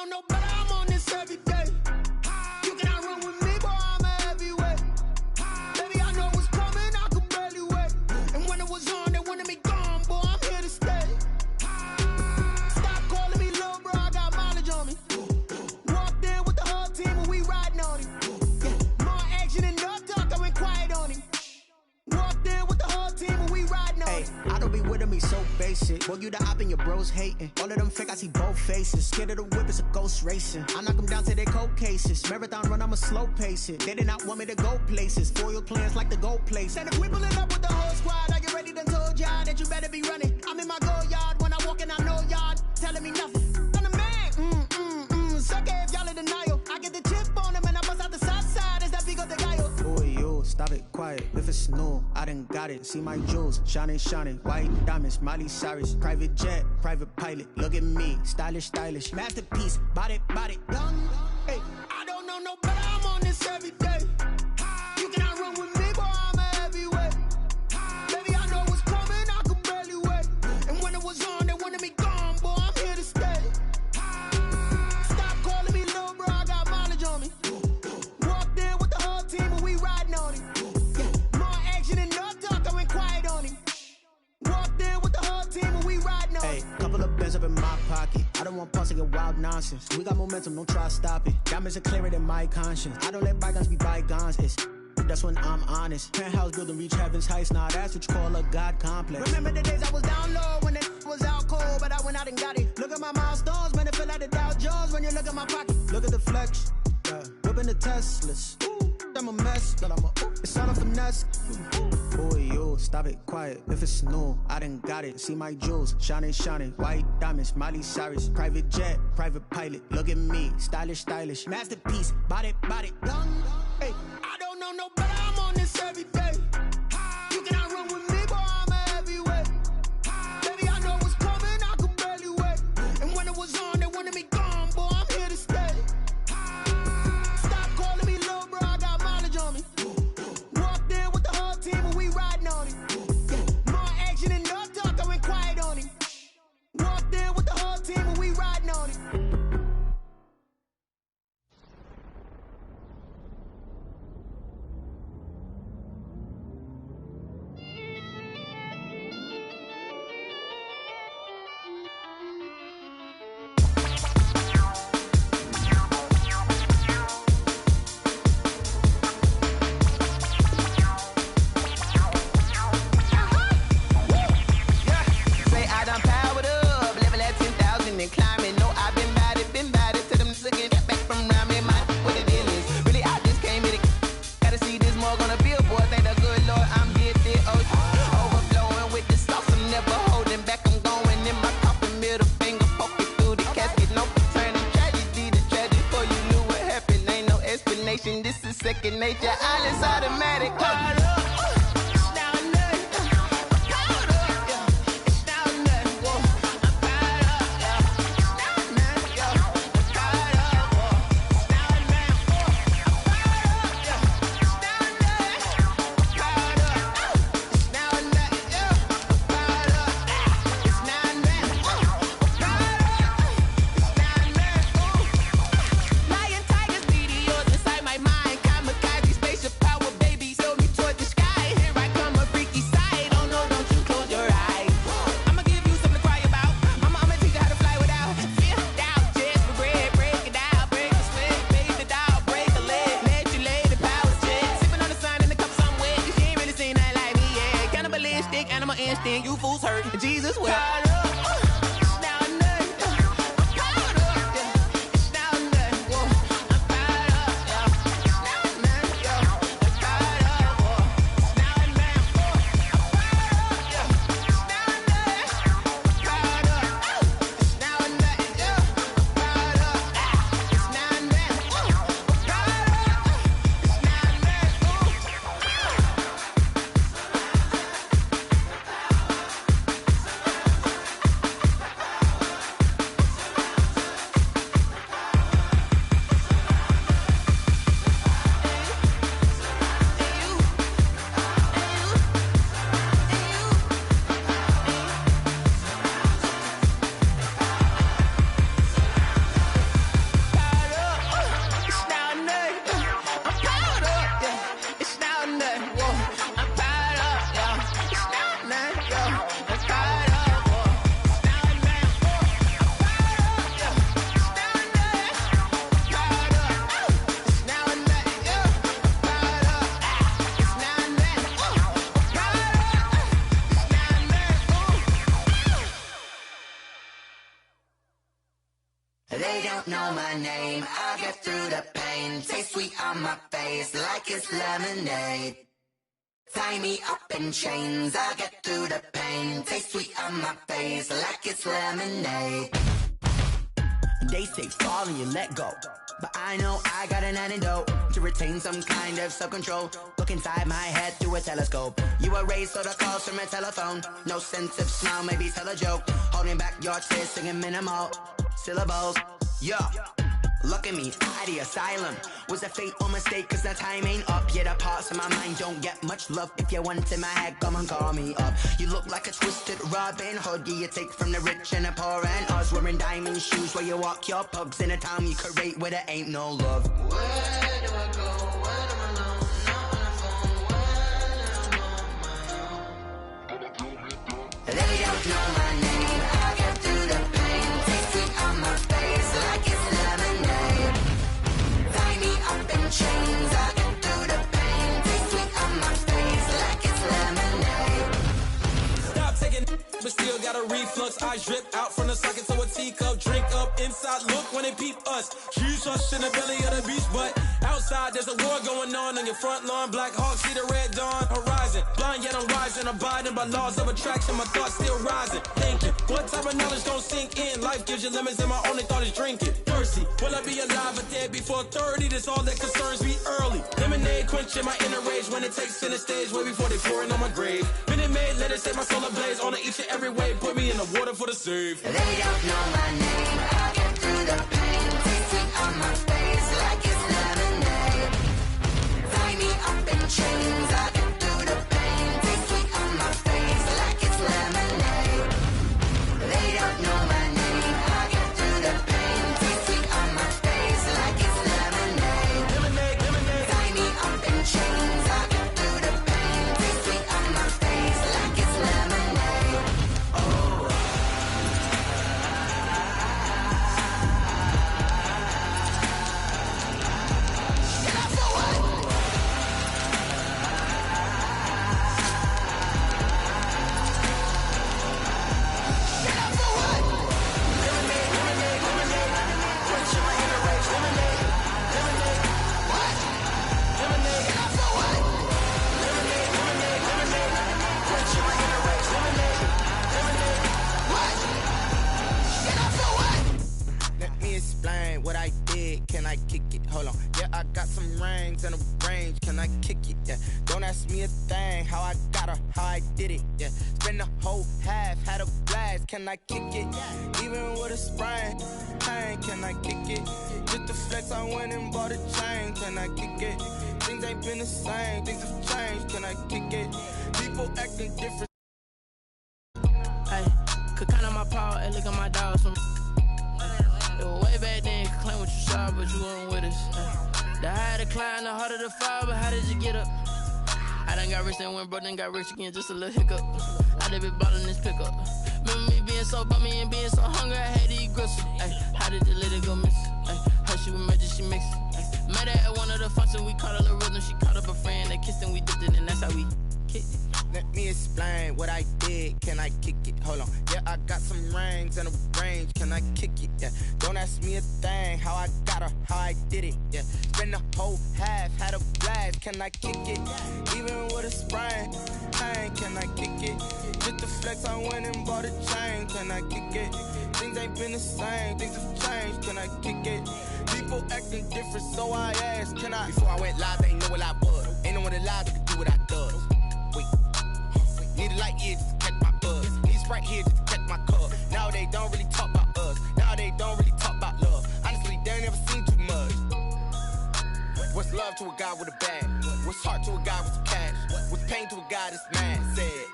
know no better, I'm on this every day. You cannot run with me, boy, I'm a heavyweight. Baby, I know what's coming, I could barely wait. And when it was on, they wanted me gone, boy, I'm here to stay. Stop calling me little bro, I got mileage on me. Walked in with the whole team and we riding on him. Yeah, more action and no talk, I went quiet on him. Walked in with the whole team and we riding on him. I don't be with me so basic. Boy, you the op and your bros hating. All of them fake, I see both faces. Scared of the whip, it's a ghost racing. I knock them down to their cold cases. Marathon run, I'ma slow pace it. They did not want me to go places. Foil plans like the go place. And if we pulling up with the whole squad, I get ready to told y'all that you better be running. I'm in my go yard when I walk in, I know y'all telling me nothing. I'm the man, suck it if y'all in denial. I get the chip on them and I bust out the south side. Is that Vigo de Gallo? Boy, you, stop it, quiet. If it's new, I done got it. See my jewels, shining, shining. White diamonds, Miley Cyrus. Private jet, private pilot. Look at me, stylish, stylish. Masterpiece, body, young. Hey, I don't know no better, I'm on this every day. You cannot run with me, boy, I'm a heavyweight. Baby, I know what's coming, I could barely wait. And when it was on, they wanted me gone, boy, I'm here to stay. Stop calling me little bro, I got mileage on me. Walked in with the whole team and we riding on him. Yeah, more action and no talk, I went quiet on him. Walked in with the whole team and we riding on him. Couple of bands up in my pocket. I don't want pause to get wild nonsense. We got momentum, don't try to stop it. Diamonds are clearer than my conscience. I don't let bygones be bygones. That's when I'm honest. Penthouse building reach heaven's heights. Nah, that's what you call a God complex. Remember the days I was down low when it was out cold, but I went out and got it. Look at my milestones, man, it feel like the Dow Jones when you look at my pocket. Look at the flex, whipping the Teslas. I'm a mess, but it's all a finesse. Boy, you, stop it, quiet. If it's new, I done got it. See my jewels, shining, shining. White diamonds, Miley Cyrus. Private jet, private pilot. Look at me, stylish, stylish. Masterpiece, body, young. Hey, I don't know no better, I'm on this every day. You cannot run with me, boy, I'm a heavyweight. Baby, I know what's coming, I could barely wait. And when it was on, they wanted me gone, boy, I'm here to stay. Stop calling me little bro, I got mileage on me. Walked in with the whole team and we riding on him. Yeah, more action and no talk, I went quiet on him. Walked in with the whole team and we riding on him. This is second nature, all is automatic. You fools hurt. Jesus will. don't know my name. I'll get through the pain. Taste sweet on my face like it's lemonade. Tie me up in chains. I'll get through the pain. Taste sweet on my face like it's lemonade. They say fall and you let go, but I know I got an antidote to retain some kind of self-control. Look inside my head through a telescope. You erase all the calls from a telephone. No sense of smile, maybe tell a joke. Holding back your tears, singing minimal syllables. Yeah, look at me, at the asylum. Was a fate or mistake, cause the time ain't up. Yet the parts of my mind don't get much love. If you want in my head, come and call me up. You look like a twisted Robin Hood. Yeah, you take from the rich and the poor and us. Wearing diamond shoes where you walk your pugs in a town you create where there ain't no love. Where do I go when I'm alone? Not on the phone when I'm on my own. They don't know my name. I'll get through the pain. Taste sweet on my face like it's lemonade. Tie me up in chains. I'll get through the pain. Taste sweet on my face like it's lemonade. Stop taking but still got a reflux. I drip out from the socket to a teacup. Drink up inside, look when they peep us. Choose us in the belly of the beach, but outside there's a war going on your front lawn. Black Hawk, see the red dawn horizon. Blind yet I'm rising, abiding by laws of attraction. My thoughts still rising, thinking what type of knowledge don't sink in? Life gives you limits and my only thought is drinking. Thirsty, will I be alive or dead before 30? That's all that concerns me early. Lemonade quenching my inner rage when it takes center stage way before they pour it on my grave. Minute Maid, let it set my soul ablaze on each and every way. Put me in the water for the save. They don't know my name. I'll get through the pain. Taste sweet on my face like it's lemonade. Tie me up in chains. I'll get through the pain. Taste sweet on my face like it's lemonade. They don't know my name. I'll get through the pain. Taste sweet on my face like it's lemonade. Lemonade, lemonade. Tie me up in chains. I'll get through the pain. Taste sweet on my face like it's lemonade. Let me explain what I did. Can I kick it? Hold on. Yeah, I got some rings and a range. Can I kick it? Yeah. Don't ask me a thing. How I got her, how I did it. Yeah. Spend the whole half, had a blast. Can I kick it? Even with a sprain. Pain, can I kick it? Just the flex, I went and bought a chain. Can I kick it? Things ain't been the same. Things have changed. Can I kick it? People acting different. Hey, could count on my power, and look at my dogs from. It was way back then, could claim what you saw, but you weren't with us. The higher the climb, the harder the fall, but how did you get up? I done got rich and went broke, then got rich again, just a little hiccup. I done been ballin' this pickup. Remember me being so bummy and being so hungry, I had to eat gristle. Ay, how did you let it go miss? Ay, how she with magic, she mix. Met her at one of the functions, we caught a little rhythm, she caught up a friend, they kissed and we dipped it, and that's how we kicked it. Let me explain what I did. Can I kick it? Hold on. Yeah, I got some rings and a range. Can I kick it? Yeah. Don't ask me a thing. How I got her, how I did it. Yeah. Spend the whole half, had a blast. Can I kick it? Even with a sprain. Pain, can I kick it? Just the flex, I went and bought a chain. Can I kick it? Things ain't been the same. Things have changed. Can I kick it? People acting different, so I asked, can I? Before I went live, they ain't know what I was. Ain't no one alive that could do what I does. Wait. Need a light here just to catch my buzz. Need a Sprite here just to catch my cup. Now they don't really talk about us. Now they don't really talk about love. Honestly, they ain't never seen too much. What's love to a guy with a bag? What's heart to a guy with some cash? What's pain to a guy that's mad? Said.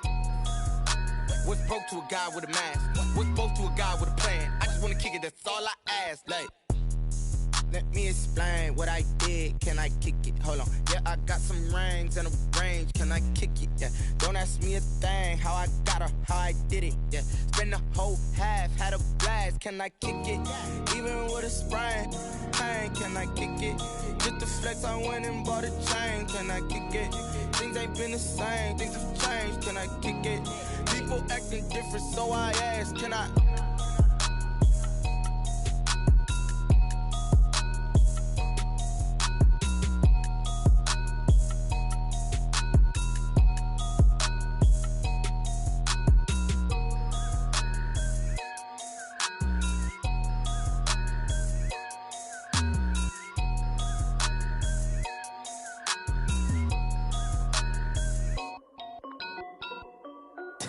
What's broke to a guy with a mask? What's both to a guy with a plan? I just wanna kick it, that's all I ask. Like, let me explain what I did. Can I kick it? Hold on. Yeah, I got some rings and a range. Can I kick it? Yeah. Don't ask me a thing. How I got her, how I did it. Yeah. Spend the whole half, had a blast. Can I kick it? Even with a sprain. Pain, can I kick it? Just the flex, I went and bought a chain. Can I kick it? Things ain't been the same. Things have changed. Can I kick it? People acting different, so I asked, can I?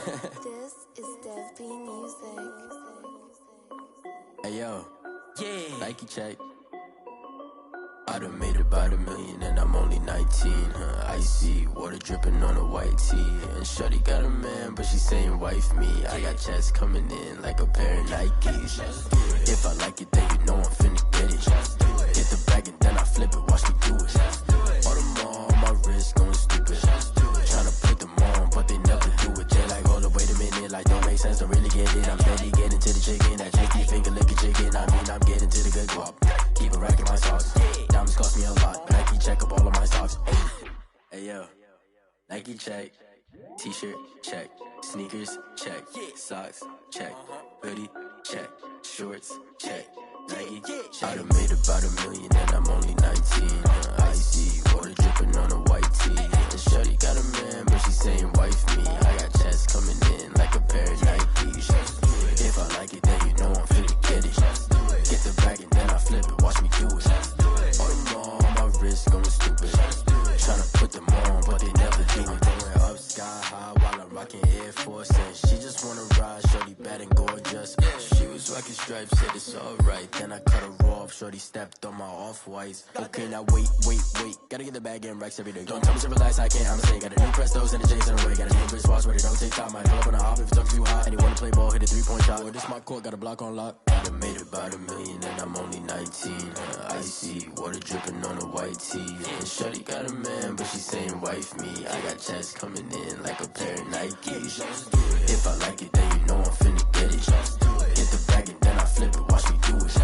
This is Dev B Music. Hey yo, yeah, Nike check. I done made about $1 million and I'm only 19. Icy water dripping on a white tee. And shorty got a man, but she saying wife me. I got checks coming in like a pair of Nikes. If I like it, then you know I'm finna get it. Get the bag and then I flip it, watch me do it. All them on my wrist going stupid. Tryna put them on, but they never do it. They like, hold up, wait a minute, like don't make sense, don't really get it. I'm steady getting to the chicken, that chicky finger licking chicken. I mean, I'm getting to the good guap. Keep a rack in my socks. Diamonds cost me a lot. Nike check up all of my socks. Hey yo, Nike check. T-shirt check. Sneakers check. Socks check. Hoodie check. Shorts check. Nike. I done made about $1 million and I'm only 19. Icy water dripping on a white tee. And shorty got a man, but she saying wife me. I got checks coming in like a pair of Nikes. If I like it, then you know I'm finna get it. Get the bag and then I flip it, watch me do it. All them on my wrist going stupid. Tryna put them on, but they never do it. Going up sky high while I'm rocking Air Force. And she just wanna ride, shorty bad and gorgeous. She was rocking stripes, said it's alright. Then I cut her off, shorty stepped on my off-whites. Okay, now wait. Gotta get the bag and racks every day. Don't tell me to relax, I can't, I'm saying. Got a new Prestos and a J's in a way. Got a new wristwatch where they don't take time. I pull up on a hop if it's too hot. And he wanna play ball, hit a 3-point shot. Well, this my court, got a block on lock. I done made about $1 million and I'm only 19. Icy water dripping on a white tee. And shorty got a man, but she saying wife me. I got checks coming in like a pair of Nikes. If I like it, then you know I'm finna get it. Get the bag and then I flip it, watch me do it.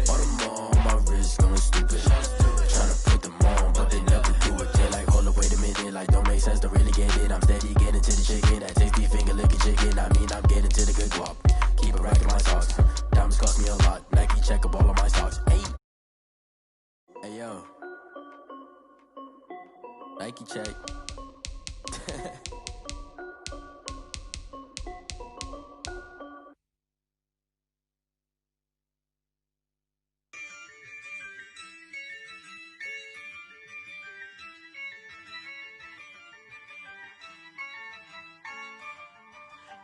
All them on my wrist going stupid. Tryna put them on, but they never do it. They like, hold up, wait a minute, like don't make sense, don't really get it. I'm steady getting to the chicken, that tasty finger licking chicken. I mean, I'm getting to the good guap. Keep a rack in my socks. Diamonds cost me a lot. Nike check up all of my stocks. Hey yo, Nike check.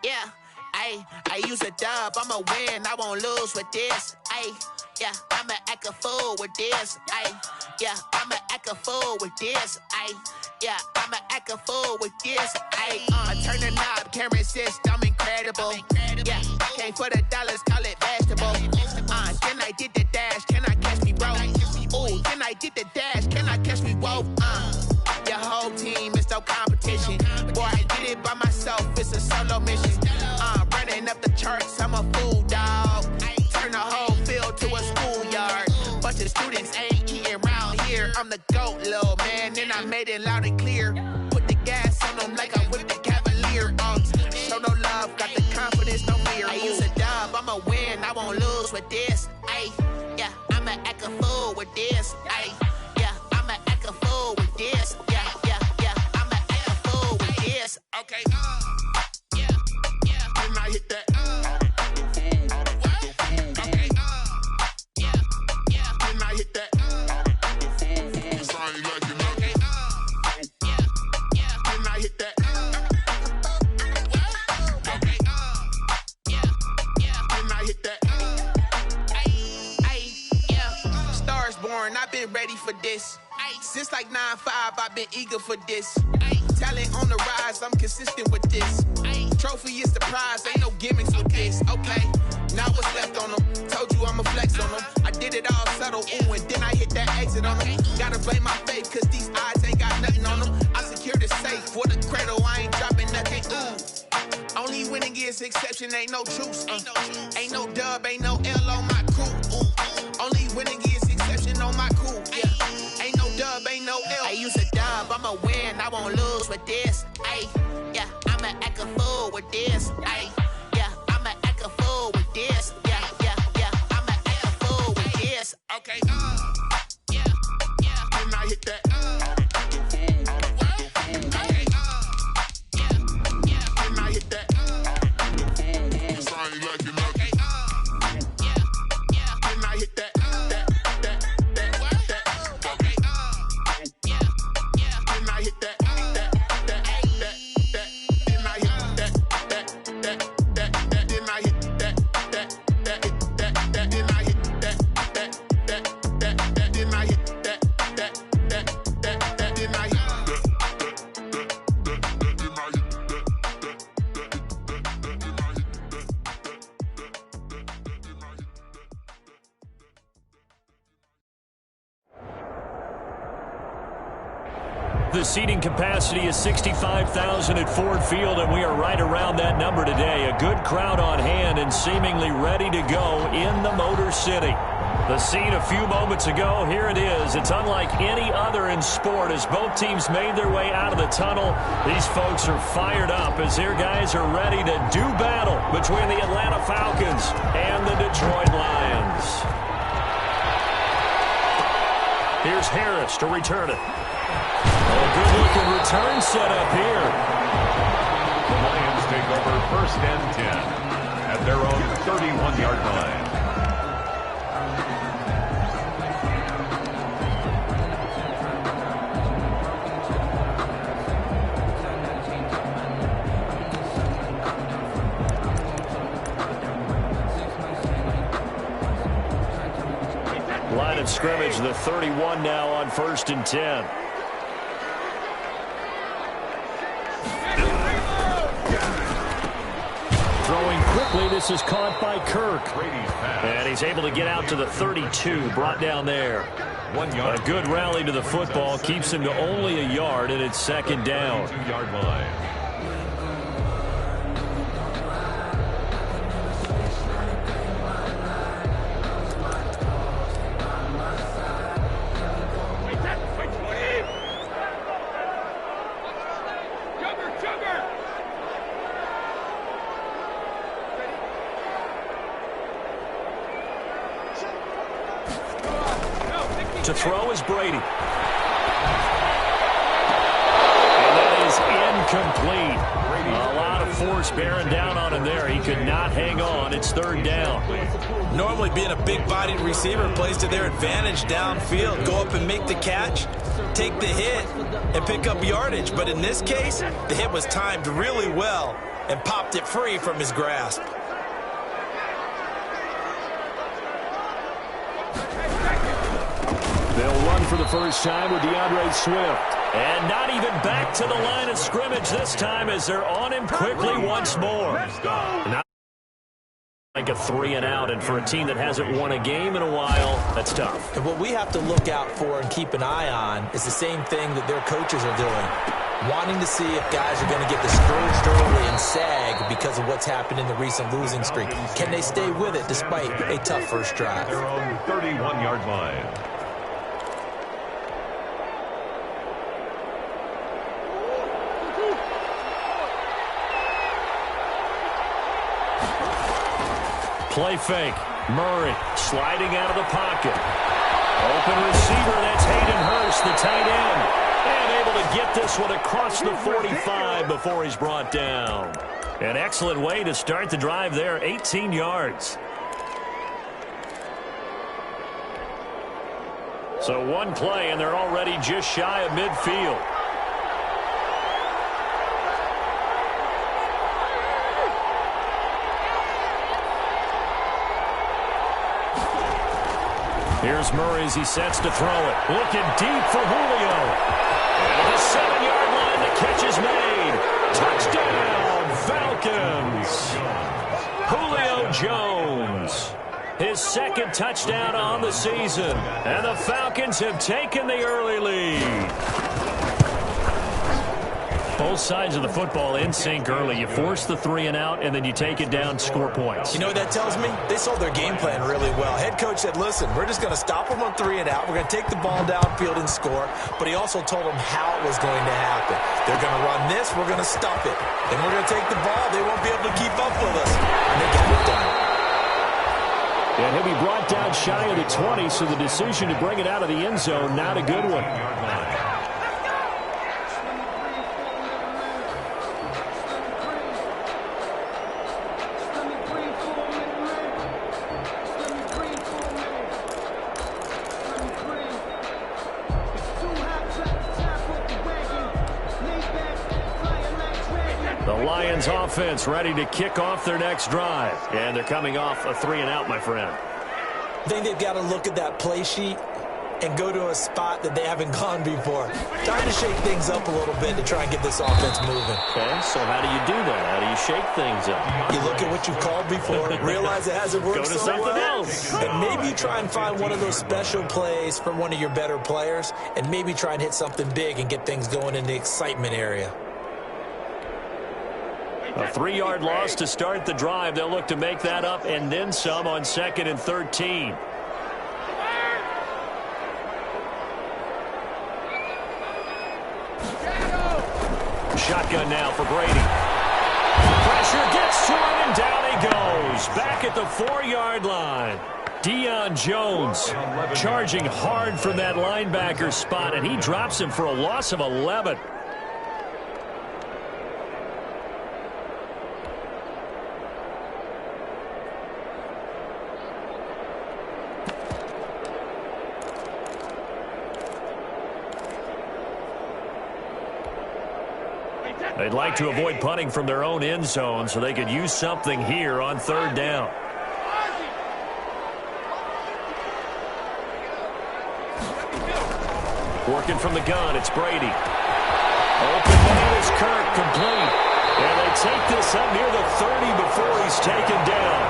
Yeah, I use a dub, I'ma win, I won't lose with this. Yeah, I'ma act a fool with this. Yeah, I'ma act a fool with this. Yeah, I'ma act a fool with this. I turn the knob, can't resist, I'm incredible. Yeah, came for the dollars, call it vegetable. Then I did the dash, can I catch me, bro? Ooh, then I did the dash, can I catch me, whoa? Your whole team is no competition. Boy, I did it by myself, it's a solo mission. Running up the charts, I'm a fool, dog. Turn the whole field to a schoolyard. Bunch of students ain't eating round here. I'm the GOAT, little man, and I made it loud and clear. Put the gas on them like I'm with the Cavalier. Show no love, got the confidence, no fear. I use a dub, I'ma win, I won't lose with this. Yeah, I'ma act a fool with this. Yeah, I'ma act a fool with this. Yeah, I'ma act a fool with this. Okay, yeah, and I hit that. Okay, yeah, and I hit that. Sorry, like you know. Okay, yeah, and I hit that. Okay, yeah, and I hit that. Yeah, stars born, I've been ready for this. Since like 9-5, I've been eager for this. Talent on the rise, I'm consistent with this. Trophy is the prize, ain't no gimmicks with this. Okay, now what's left on them? Told you I'ma flex on them. I did it all subtle, ooh, and then I hit that exit on them. Gotta blame my faith, cause these eyes ain't got nothing on them. I secured the safe for the cradle, I ain't dropping nothing, ooh. Only winning is exception, ain't no truce. Ain't no dub, ain't no L on my crew. Ooh. Only winning is exception on my crew. Yeah. Ain't no dub, ain't no L. I use a dub, I'ma win, I won't lose with this. Yeah, I'ma act a fool with this. Yeah, I'ma act a fool with this. Yeah, I'ma act a fool with this. Okay, yeah, and I hit that. Okay, yeah, and I hit that. Sorry, like you know. Okay, yeah, and I hit that. Okay, yeah, and I hit that. And I hit that. the seating capacity is 65,000 at Ford Field, and we are right around that number today. A good crowd on hand and seemingly ready to go in the Motor City. The scene a few moments ago, here it is. It's unlike any other in sport as both teams made their way out of the tunnel. These folks are fired up as their guys are ready to do battle between the Atlanta Falcons and the Detroit Lions. Here's Harris to return it. A good-looking return set up here. The Lions take over 1st and 10 at their own 31-yard line. Line of scrimmage, the 31 now on 1st and 10. Throwing quickly, this is caught by Kirk. And he's able to get out to the 32, brought down there. 1 yard. A good rally to the football, keeps him to only a yard, and it's 2nd down. 2-yard line. To throw is Brady. And that is incomplete. A lot of force bearing down on him there. He could not hang on. It's 3rd down. Normally being a big-bodied receiver plays to their advantage downfield. Go up and make the catch, take the hit, and pick up yardage. But in this case, the hit was timed really well and popped it free from his grasp. They'll run for the first time with DeAndre Swift. And not even back to the line of scrimmage this time as they're on him quickly once more. Not like a 3-and-out, and for a team that hasn't won a game in a while, that's tough. And what we have to look out for and keep an eye on is the same thing that their coaches are doing. Wanting to see if guys are going to get discouraged early and sag because of what's happened in the recent losing streak. Can they stay with it despite a tough first drive? Their own 31-yard line. Play fake. Murray sliding out of the pocket. Open receiver, that's Hayden Hurst, the tight end. And able to get this one across the 45 before he's brought down. An excellent way to start the drive there, 18 yards. So one play, and they're already just shy of midfield. Here's Murray as he sets to throw it. Looking deep for Julio. And the 7-yard line, the catch is made. Touchdown, Falcons. Julio Jones. His 2nd touchdown on the season. And the Falcons have taken the early lead. Both sides of the football in sync early. You force the 3-and-out, and then you take it down, score points. You know what that tells me? They sold their game plan really well. Head coach said, listen, we're just going to stop them on 3-and-out. We're going to take the ball downfield and score. But he also told them how it was going to happen. They're going to run this. We're going to stop it. Then we're going to take the ball. They won't be able to keep up with us. And they got it done. And he'll be brought down shy of the 20, so the decision to bring it out of the end zone, not a good one. The Lions offense ready to kick off their next drive. And they're coming off a 3-and-out, my friend. I think they've got to look at that play sheet and go to a spot that they haven't gone before. Time to shake things up a little bit to try and get this offense moving. Okay, so how do you do that? How do you shake things up? You look at what you've called before, realize it hasn't worked Go to so something well, else. and maybe try and find one of those special plays from one of your better players, and maybe try and hit something big and get things going in the excitement area. A 3-yard loss to start the drive. They'll look to make that up and then some on 2nd and 13. Shotgun now for Brady. Pressure gets to him, and down he goes. Back at the 4-yard line. Deion Jones charging hard from that linebacker spot, and he drops him for a loss of 11. They'd like to avoid punting from their own end zone so they could use something here on 3rd down. Working from the gun, it's Brady. Open man is Kirk, complete. And they take this up near the 30 before he's taken down.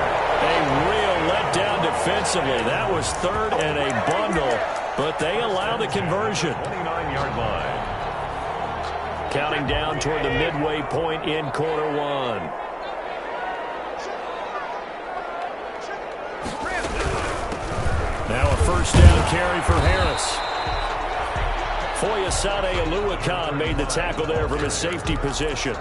A real letdown defensively. That was 3rd and a bundle, but they allow the conversion. 29-yard line. Counting down toward the midway point in quarter 1. Now a 1st down carry for Harris. Foyesade Oluwakan made the tackle there from his safety position.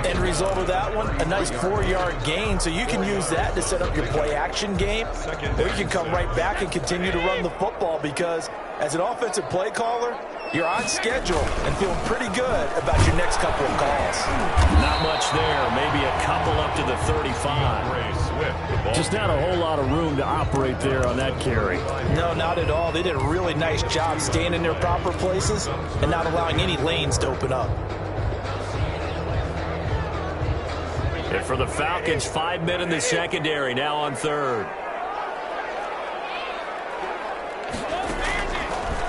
End result of that one, a nice 4-yard gain, so you can use that to set up your play-action game. Or you can come right back and continue to run the football because as an offensive play caller, you're on schedule and feeling pretty good about your next couple of calls. Not much there. Maybe a couple up to the 35. Just not a whole lot of room to operate there on that carry. No, not at all. They did a really nice job staying in their proper places and not allowing any lanes to open up. And for the Falcons, 5 men in the secondary, now on 3rd.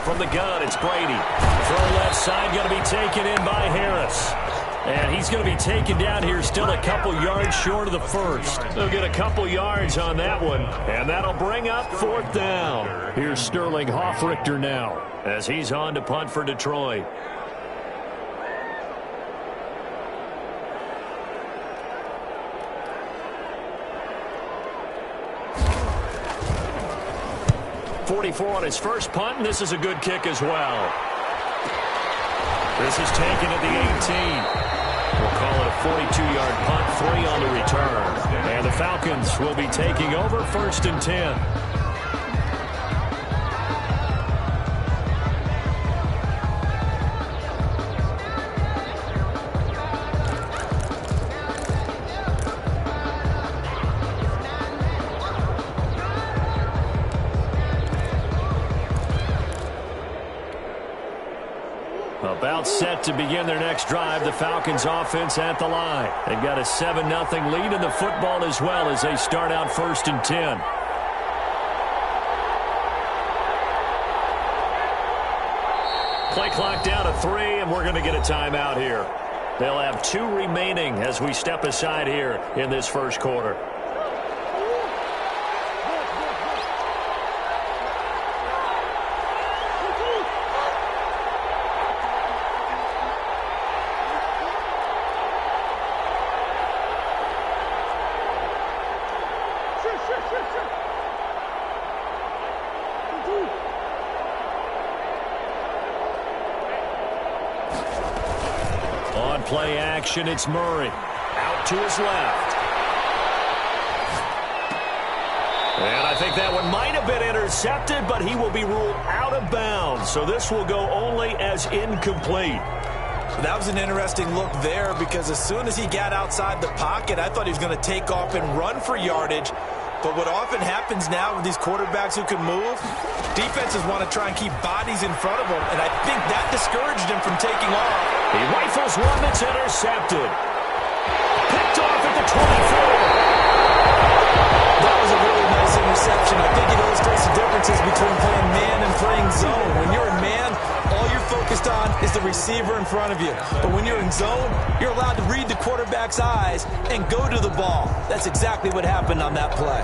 From the gun, it's Brady. Throw left side, going to be taken in by Harris. And he's going to be taken down here still a couple yards short of the 1st. They'll get a couple yards on that one, and that'll bring up 4th down. Here's Sterling Hoffrichter now as he's on to punt for Detroit. .44 on his first punt, and this is a good kick as well. This is taken at the 18. We'll call it a 42-yard punt, 3 on the return. And the Falcons will be taking over 1st and 10. About set to begin their next drive. The Falcons offense at the line. They've got a 7-0 lead in the football as well as they start out 1st and 10. Play clock down to 3, and we're going to get a timeout here. They'll have 2 remaining as we step aside here in this first quarter. On play action, it's Murray. Out to his left. And I think that one might have been intercepted, but he will be ruled out of bounds. So this will go only as incomplete. That was an interesting look there because as soon as he got outside the pocket, I thought he was going to take off and run for yardage. But what often happens now with these quarterbacks who can move, defenses want to try and keep bodies in front of them, and I think that discouraged him from taking off. He rifles one that's intercepted. Picked off at the 24. That was a really nice interception. I think it illustrates the differences between playing man and playing zone. the receiver in front of you. But when you're in zone, you're allowed to read the quarterback's eyes and go to the ball. That's exactly what happened on that play.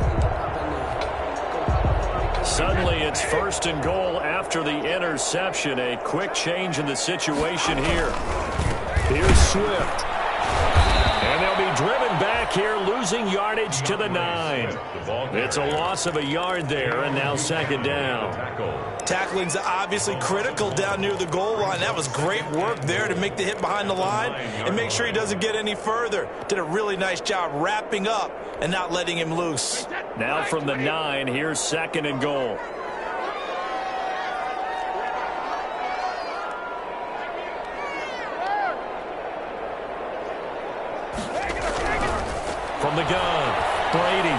Suddenly, it's 1st and goal after the interception. A quick change in the situation here. Here's Swift. And they'll be driven back here, losing yardage to the 9. It's a loss of a yard there, and now 2nd down. Tackling's obviously critical down near the goal line. That was great work there to make the hit behind the line and make sure he doesn't get any further. Did a really nice job wrapping up and not letting him loose. Now from the 9, here's 2nd and goal. From the gun, Brady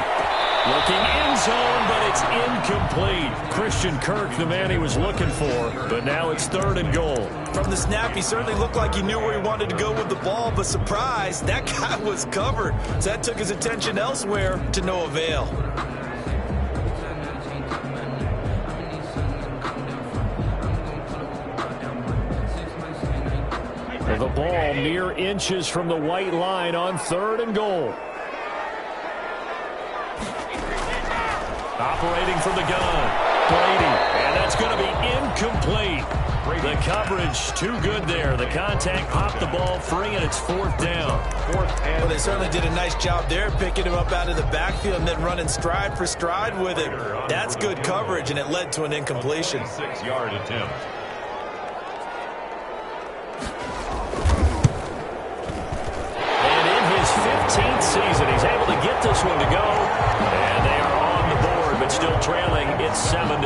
looking in zone, but it's incomplete. Christian Kirk, the man he was looking for, but now it's 3rd and goal. From the snap, he certainly looked like he knew where he wanted to go with the ball, but surprise, that guy was covered. So that took his attention elsewhere to no avail. The ball mere inches from the white line on 3rd and goal. Operating from the gun, Brady, and that's going to be incomplete. The coverage too good there. The contact popped the ball free, and it's 4th down. Well, they certainly did a nice job there, picking him up out of the backfield and then running stride for stride with him. That's good coverage, and it led to an incompletion. 6-yard attempt. And in his 15th season, he's able to get this one to go, and they are on the board, but still trailing. It's 7-3.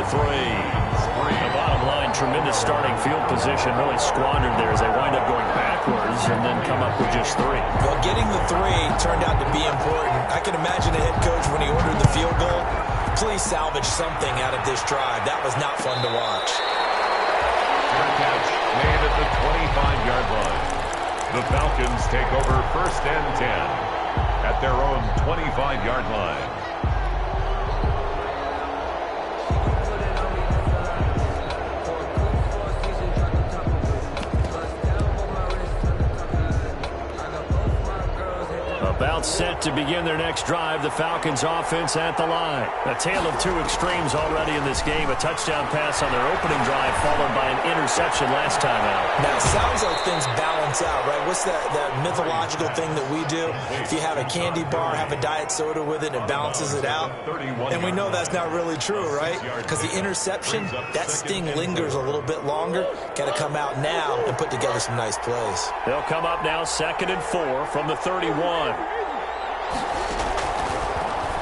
The bottom line, tremendous starting field position, really squandered there as they wind up going backwards and then come up with just 3. Well, getting the 3 turned out to be important. I can imagine the head coach when he ordered the field goal. Please salvage something out of this drive. That was not fun to watch. Fair catch made at the 25-yard line. The Falcons take over 1st and 10 at their own 25-yard line. About set to begin their next drive. The Falcons offense at the line. A tale of two extremes already in this game. A touchdown pass on their opening drive followed by an interception last time out. Now, it sounds like things balance out, right? What's that mythological thing that we do? If you have a candy bar, have a diet soda with it, it balances it out. And we know that's not really true, right? Because the interception, that sting lingers a little bit longer. Got to come out now and put together some nice plays. They'll come up now 2nd and 4 from the 31.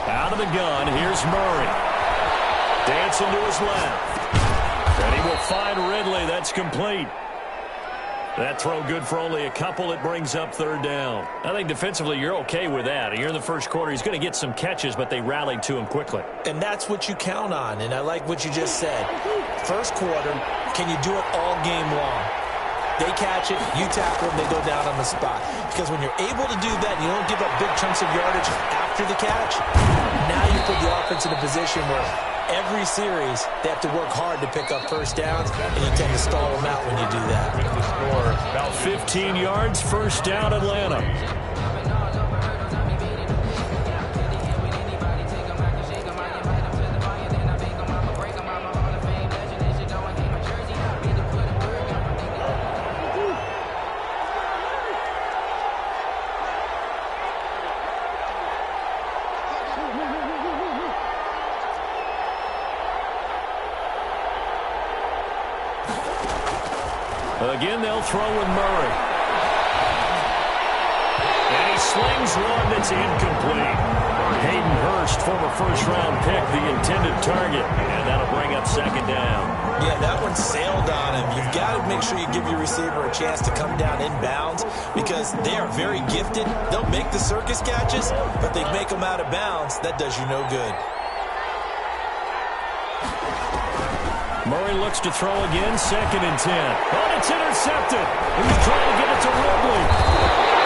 Out of the gun, here's Murray. Dancing to his left. And he will find Ridley. That's complete. That throw good for only a couple. It brings up 3rd down. I think defensively you're okay with that. You're in the first quarter. He's going to get some catches, but they rallied to him quickly. And that's what you count on, and I like what you just said. First quarter, can you do it all game long? They catch it, you tackle them, they go down on the spot. Because when you're able to do that, and you don't give up big chunks of yardage after the catch, now you put the offense in a position where every series they have to work hard to pick up first downs, and you tend to stall them out when you do that. About 15 yards, 1st down, Atlanta. Again, they'll throw with Murray. And he slings one that's incomplete. Hayden Hurst, former first-round pick, the intended target. And that'll bring up 2nd down. Yeah, that one sailed on him. You've got to make sure you give your receiver a chance to come down inbounds because they are very gifted. They'll make the circus catches, but they make them out of bounds. That does you no good. Murray looks to throw again, 2nd and 10. But it's intercepted. He's trying to get it to Ridley.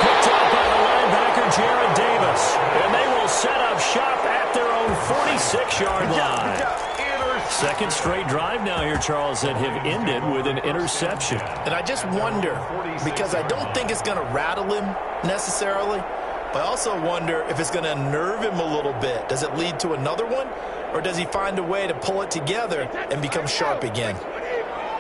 Picked up by the linebacker, Jared Davis. And they will set up shop at their own 46-yard line. Second straight drive now here, Charles, that have ended with an interception. And I just wonder, because I don't think it's going to rattle him necessarily, but I also wonder if it's going to unnerve him a little bit. Does it lead to another one, or does he find a way to pull it together and become sharp again?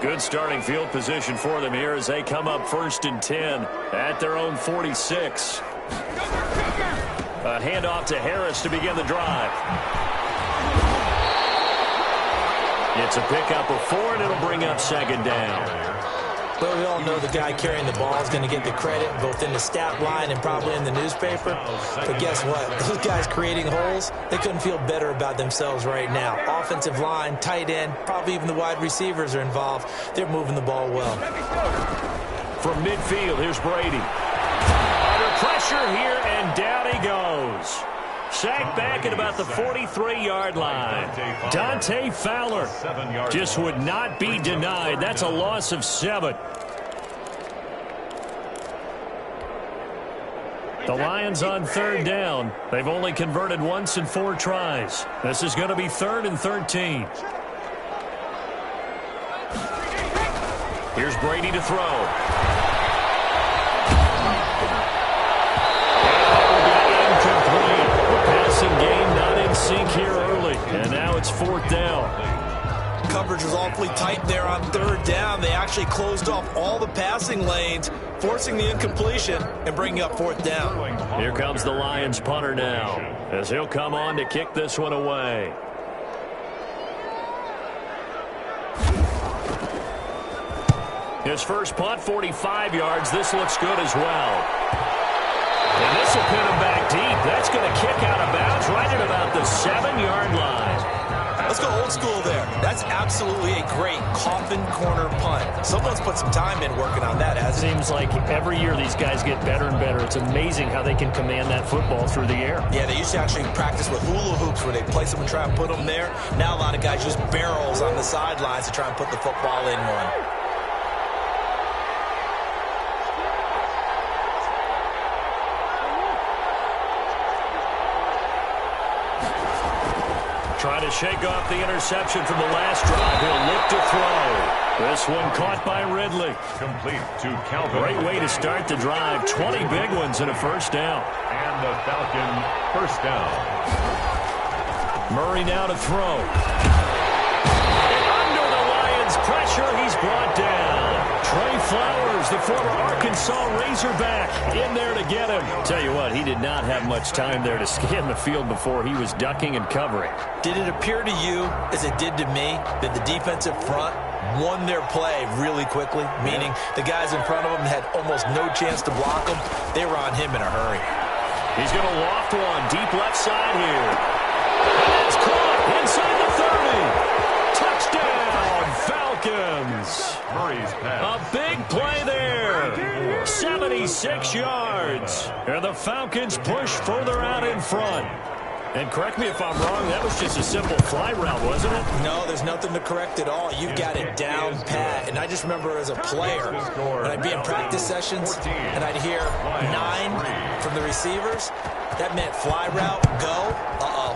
Good starting field position for them here as they come up 1st and 10 at their own 46. A handoff to Harris to begin the drive. It's a pickup of 4, and it'll bring up 2nd down. Well, we all know the guy carrying the ball is going to get the credit both in the stat line and probably in the newspaper. But guess what? Those guys creating holes, they couldn't feel better about themselves right now. Offensive line, tight end, probably even the wide receivers are involved. They're moving the ball well. From midfield, here's Brady. Under pressure here, and down he goes. Sacked back at about the 43-yard line. Dante Fowler just would not be denied. That's a loss of 7. The Lions on 3rd down. They've only converted once in 4 tries. This is going to be 3rd and 13. Here's Brady to throw. Game not in sync here early, and now it's 4th down. Coverage was awfully tight there on 3rd down. They actually closed off all the passing lanes, forcing the incompletion and bringing up 4th down. Here comes the Lions punter now, as he'll come on to kick this one away. His first punt, 45 yards. This looks good as well. And this will pin him back deep. That's going to kick out of bounds right at about the 7-yard line. Let's go old school there. That's absolutely a great coffin corner punt. Someone's put some time in working on that, hasn't it? Seems like every year these guys get better and better. It's amazing how they can command that football through the air. Yeah, they used to actually practice with hula hoops where they place them and try and put them there. Now a lot of guys use barrels on the sidelines to try and put the football in one. Trying to shake off the interception from the last drive. He'll look to throw. This one caught by Ridley. Complete to Calvin. Great way to start the drive. 20 big ones and a 1st down. And the Falcon 1st down. Murray now to throw. And under the Lions' pressure, he's brought down. Trey Flowers, the former Arkansas Razorback, in there to get him. Tell you what, he did not have much time there to scan the field before he was ducking and covering. Did it appear to you, as it did to me, that the defensive front won their play really quickly? Meaning the guys in front of him had almost no chance to block him. They were on him in a hurry. He's going to loft one deep left side here. And it's caught inside the 30. Touchdown, Falcons. Murray's pass. A big play there. 76 yards. And the Falcons push further out in front. And correct me if I'm wrong, that was just a simple fly route, wasn't it? No, there's nothing to correct at all. You got it down pat. And I just remember as a player, when I'd be in practice sessions, and I'd hear 9 from the receivers, that meant fly route, go,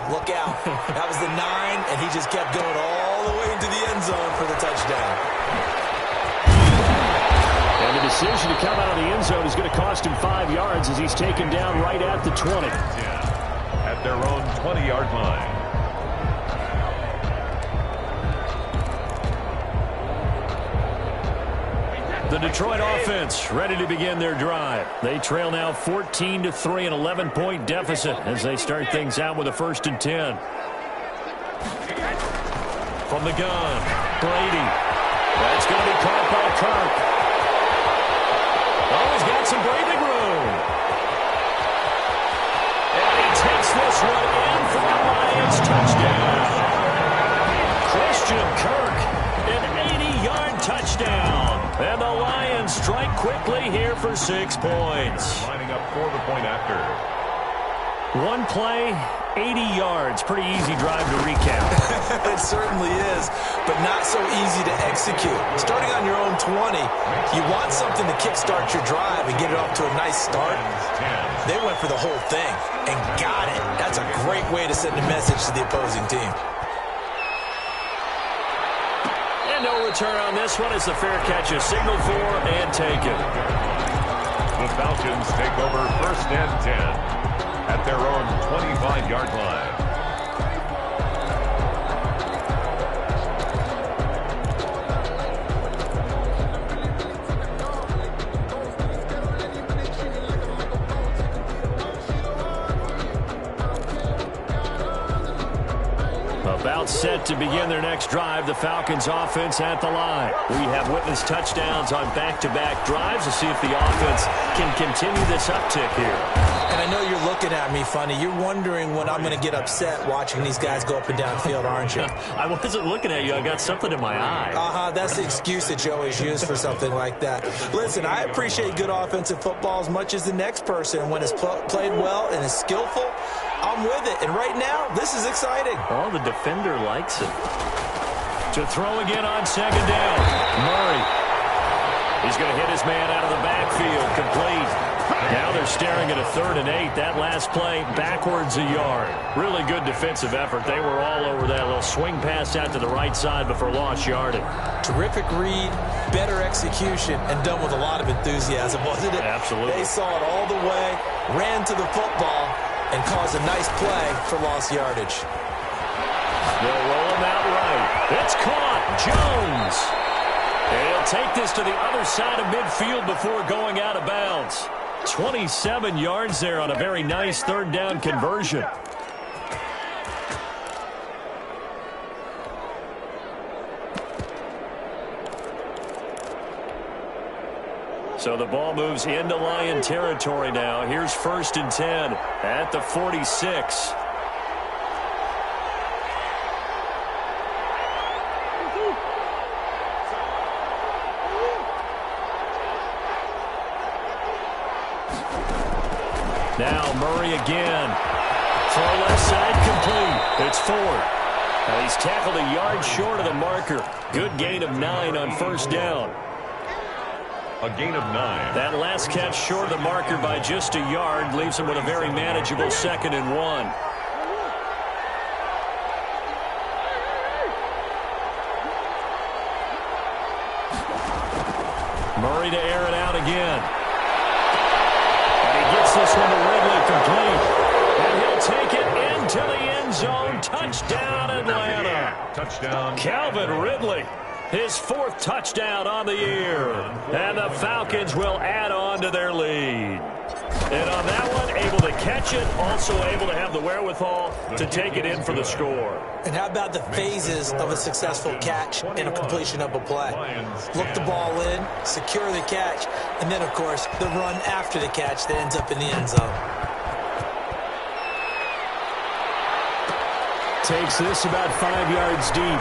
look out. That was the 9, and he just kept going all the way into the end zone for the touchdown. And the decision to come out of the end zone is going to cost him 5 yards as he's taken down right at the 20. At their own 20-yard line. The Detroit offense ready to begin their drive. They trail now 14-3, an 11-point deficit as they start things out with a 1st and 10. From the gun, Brady. That's going to be caught by Kirk. Oh, he's got some breathing room. And he takes this one in for the Lions touchdown. Christian Kirk, an 80-yard touchdown. And the Lions strike quickly here for 6 points. Lining up for the point after. One play, 80 yards. Pretty easy drive to recap. It certainly is, but not so easy to execute. Starting on your own 20, you want something to kickstart your drive and get it off to a nice start. They went for the whole thing and got it. That's a great way to send a message to the opposing team. And no return on this one as the fair catch is signaled for and taken. The Falcons take over 1st and 10 at their own 25-yard line. About set to begin their next drive, the Falcons offense at the line. We have witnessed touchdowns on back-to-back drives to see if the offense can continue this uptick here. And I know you're looking at me funny. You're wondering when I'm going to get upset watching these guys go up and down field, aren't you? I wasn't looking at you. I got something in my eye. That's the excuse that you always use for something like that. Listen, I appreciate good offensive football as much as the next person. When it's played well and is skillful, I'm with it. And right now, this is exciting. Oh, the defender likes it. To throw again on 2nd down. Murray. He's going to hit his man out of the backfield. Complete. Now they're staring at a 3rd and 8. That last play, backwards a yard. Really good defensive effort. They were all over that little swing pass out to the right side before lost yardage. Terrific read, better execution, and done with a lot of enthusiasm, wasn't it? Absolutely. They saw it all the way, ran to the football, and caused a nice play for lost yardage. They'll roll him out right. It's caught. Jones. And he'll take this to the other side of midfield before going out of bounds. 27 yards there on a very nice 3rd down conversion. So the ball moves into Lion territory now. Here's 1st and 10 at the 46. Now Murray again. Throw left side complete. It's Ford. Now he's tackled a yard short of the marker. Good gain of 9 on 1st down. A gain of 9. That last catch short of the marker by just a yard leaves him with a very manageable 2nd and 1. Murray to air it out again. And he gets this one to Ridley complete. And he'll take it into the end zone. Touchdown, Atlanta. Touchdown. Calvin Ridley. His 4th touchdown on the year. And the Falcons will add on to their lead. And on that one, able to catch it, also able to have the wherewithal to take it in for the score. And how about the phases of a successful catch and a completion of a play? Look the ball in, secure the catch, and then, of course, the run after the catch that ends up in the end zone. Takes this about 5 yards deep.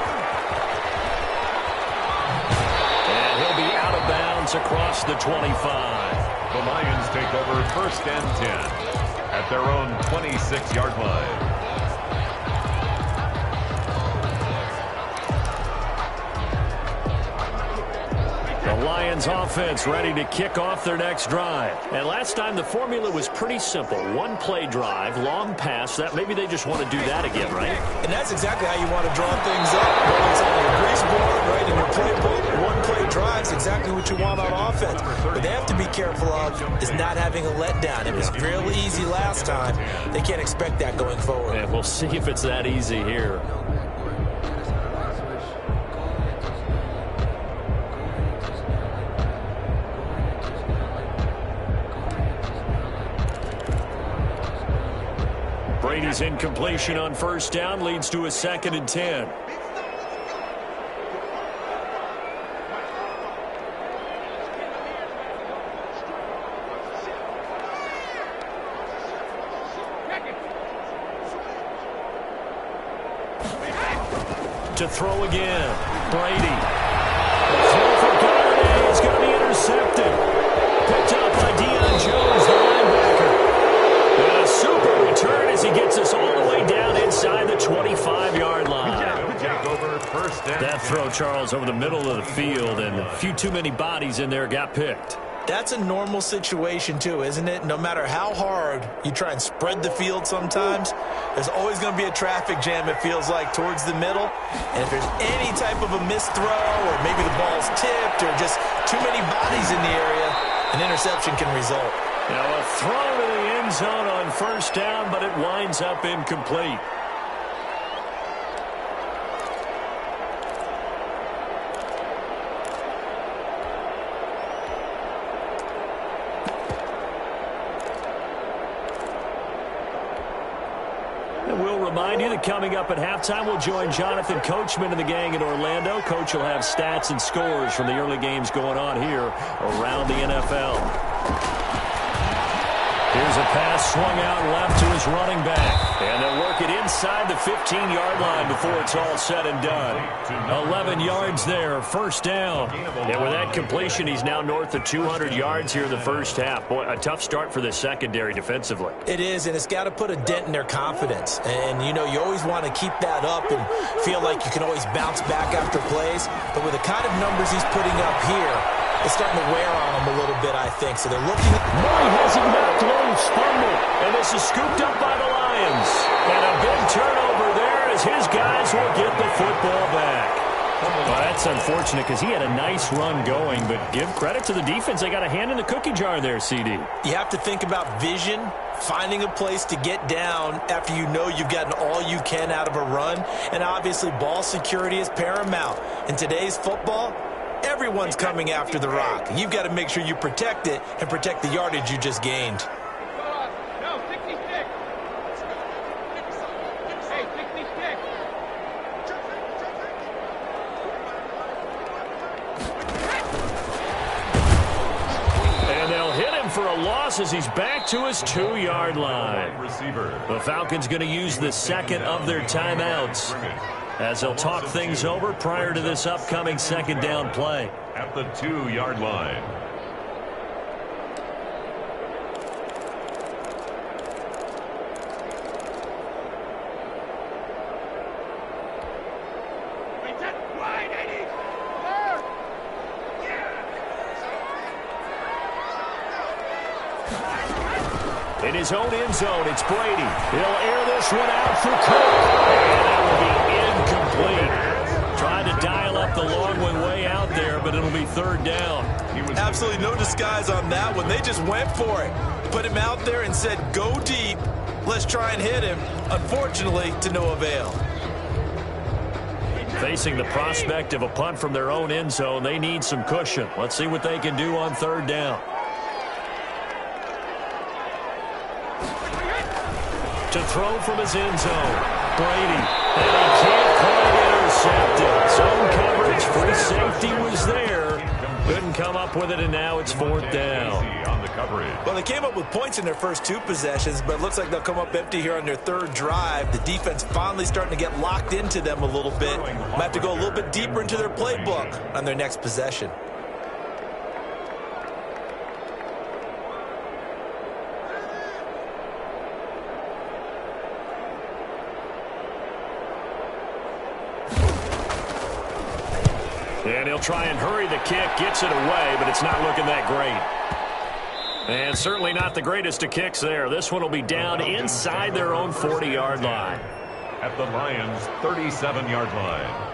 Across the 25. The Lions take over 1st and 10 at their own 26-yard line. The Lions offense ready to kick off their next drive. And last time the formula was pretty simple. 1-play drive, long pass. That maybe they just want to do that again, right? And that's exactly how you want to draw things up. Whether it's on your grease board, right, in your playbook, 1-play drive is exactly what you want on offense. What they have to be careful of is not having a letdown. It was real easy last time. They can't expect that going forward. And we'll see if it's that easy here. Brady's incompletion on 1st down leads to a 2nd and 10. To throw again. Brady. The throw for Galladay is going to be intercepted. Picked up by Deion Jones, the linebacker. And a super return as he gets us all the way down inside the 25-yard line. That throw, Charles, over the middle of the field, and a few too many bodies in there got picked. That's a normal situation too, isn't it? No matter how hard you try and spread the field sometimes, there's always going to be a traffic jam, it feels like, towards the middle. And if there's any type of a missed throw or maybe the ball's tipped or just too many bodies in the area, an interception can result. Now a throw to the end zone on first down, but it winds up incomplete. We'll remind you that coming up at halftime, we'll join Jonathan Coachman and the gang in Orlando. Coach will have stats and scores from the early games going on here around the NFL. Here's a pass swung out left to his running back. And they'll work it inside the 15-yard line before it's all said and done. 11 yards there, first down. And with that completion, he's now north of 200 yards here in the first half. Boy, a tough start for the secondary defensively. It is, and it's got to put a dent in their confidence. And, you know, you always want to keep that up and feel like you can always bounce back after plays. But with the kind of numbers he's putting up here, it's starting to wear on them a little bit, I think. So they're looking at... Murray has it knocked loose, fumble, and this is scooped up by the Lions. And a big turnover there as his guys will get the football back. Well, that's unfortunate because he had a nice run going, but give credit to the defense. They got a hand in the cookie jar there, CD. You have to think about vision, finding a place to get down after you know you've gotten all you can out of a run, and obviously ball security is paramount. In today's football, everyone's coming after the rock. You've got to make sure you protect it and protect the yardage you just gained. And they'll hit him for a loss as he's back to his 2-yard line. The Falcons going to use the second of their timeouts as they'll talk things over prior to this upcoming second down play. At the 2-yard line. In his own end zone, it's Brady. He'll air this one out for Cook. And that will be incomplete. Trying to dial up the long one way out there, but it'll be third down. Absolutely no disguise on that one. They just went for it. Put him out there and said, go deep. Let's try and hit him. Unfortunately, to no avail. Facing the prospect of a punt from their own end zone, they need some cushion. Let's see what they can do on third down. To throw from his end zone, Brady, and he can't quite intercept it. Zone coverage, free safety was there. Couldn't come up with it, and now it's fourth down. Well, they came up with points in their first 2 possessions, but it looks like they'll come up empty here on their third drive. The defense finally starting to get locked into them a little bit. Might have to go a little bit deeper into their playbook on their next possession. And he'll try and hurry the kick, gets it away, but it's not looking that great. And certainly not the greatest of kicks there. This one will be down inside their own 40-yard line. At the Lions' 37-yard line.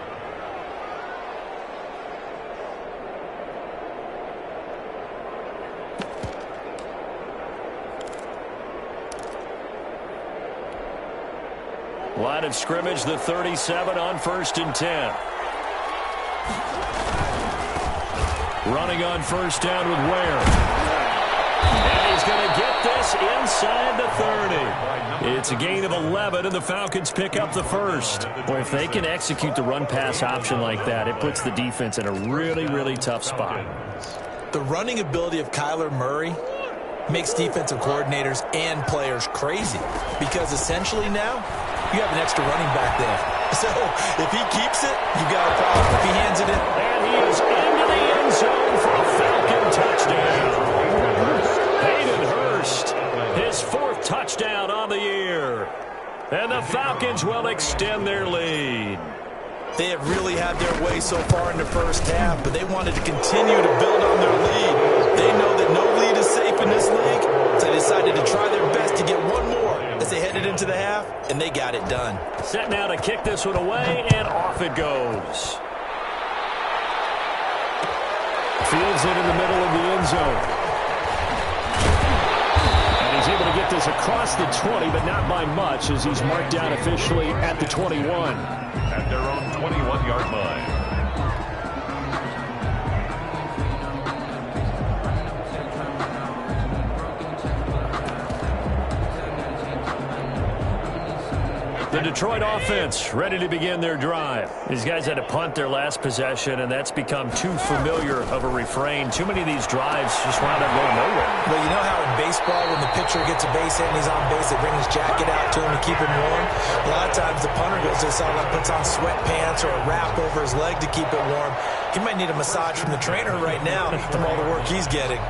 Line of scrimmage, the 37 on 1st and 10. Running on first down with Ware. And he's going to get this inside the 30. It's a gain of 11, and the Falcons pick up the first. Well, if they can execute the run-pass option like that, it puts the defense in a really, really tough spot. The running ability of Kyler Murray makes defensive coordinators and players crazy because essentially now you have an extra running back there. So if he keeps it, you've got a problem. If he hands it in. And he is into the end zone for a Falcon touchdown. Hayden Hurst, his 4th touchdown on the year. And the Falcons will extend their lead. They have really had their way so far in the first half, but they wanted to continue to build on their lead. They know that no lead is safe in this league, so they decided to try their best to get one more as they headed into the half, and they got it done. Set now to kick this one away, and off it goes. Fields it in the middle of the end zone. And he's able to get this across the 20, but not by much, as he's marked down officially at the 21. At their own 21-yard line. The Detroit offense ready to begin their drive. These guys had to punt their last possession, and that's become too familiar of a refrain. Too many of these drives just wound up going nowhere. Well, you know how in baseball, when the pitcher gets a base hit and he's on base, they bring his jacket out to him to keep him warm? A lot of times the punter goes this all, puts on sweatpants or a wrap over his leg to keep it warm. He might need a massage from the trainer right now from all the work he's getting.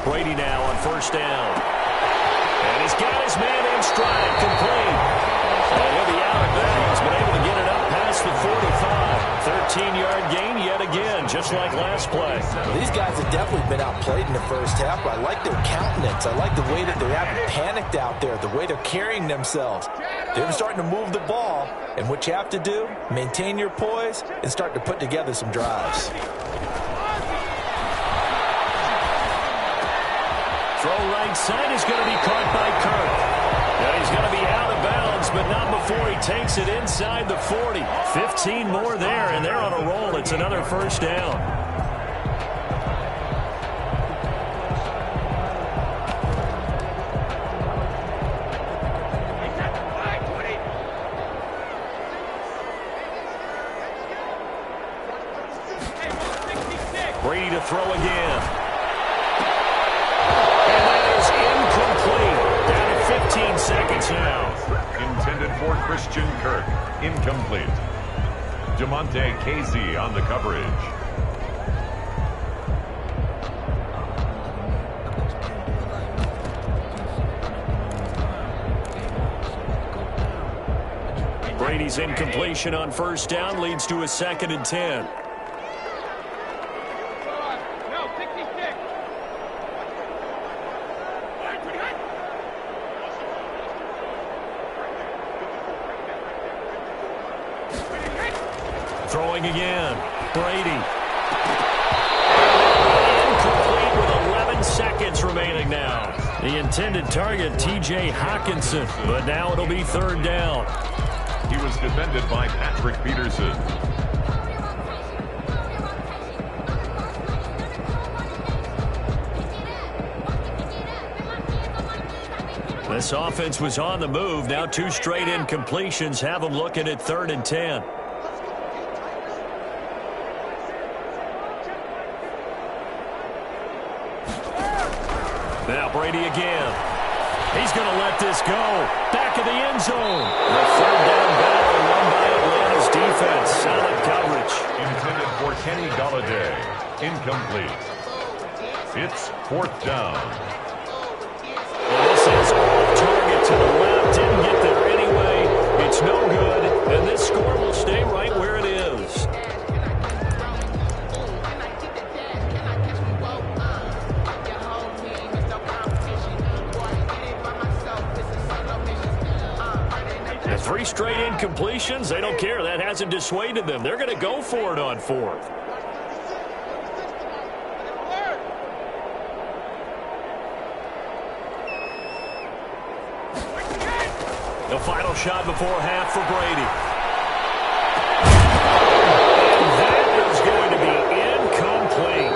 Brady now on first down. And he's got his man in stride, complete. And he'll be out of bounds, but able to get it up past the 45. 13-yard gain yet again, just like last play. Well, these guys have definitely been outplayed in the first half, but I like their countenance. I like the way that they haven't panicked out there, the way they're carrying themselves. They're starting to move the ball, and what you have to do, maintain your poise and start to put together some drives. Throw right side is going to be caught by Kirk. And he's going to be out of bounds, but not before he takes it inside the 40. 15 more there, and they're on a roll. It's another first down. Brady to throw again. 15 seconds now. Intended for Christian Kirk. Incomplete. DeMonte Casey on the coverage. Brady's incompletion on first down leads to a 2nd and 10. Throwing again. Brady. Incomplete with 11 seconds remaining now. The intended target, T.J. Hawkinson, but now it'll be 3rd down. He was defended by Patrick Peterson. This offense was on the move. Now 2 straight incompletions have them looking at 3rd and 10. Now Brady again. He's going to let this go. Back of the end zone. The 3rd down battle won by Atlanta's defense. Solid coverage. Intended for Kenny Golladay. Incomplete. It's 4th down. Well, this is off target to the left. Didn't get there anyway. It's no good. And this score will stay right where it is. The 3 straight incompletions, they don't care. That hasn't dissuaded them. They're going to go for it on 4th. The final shot before half for Brady. And that is going to be incomplete.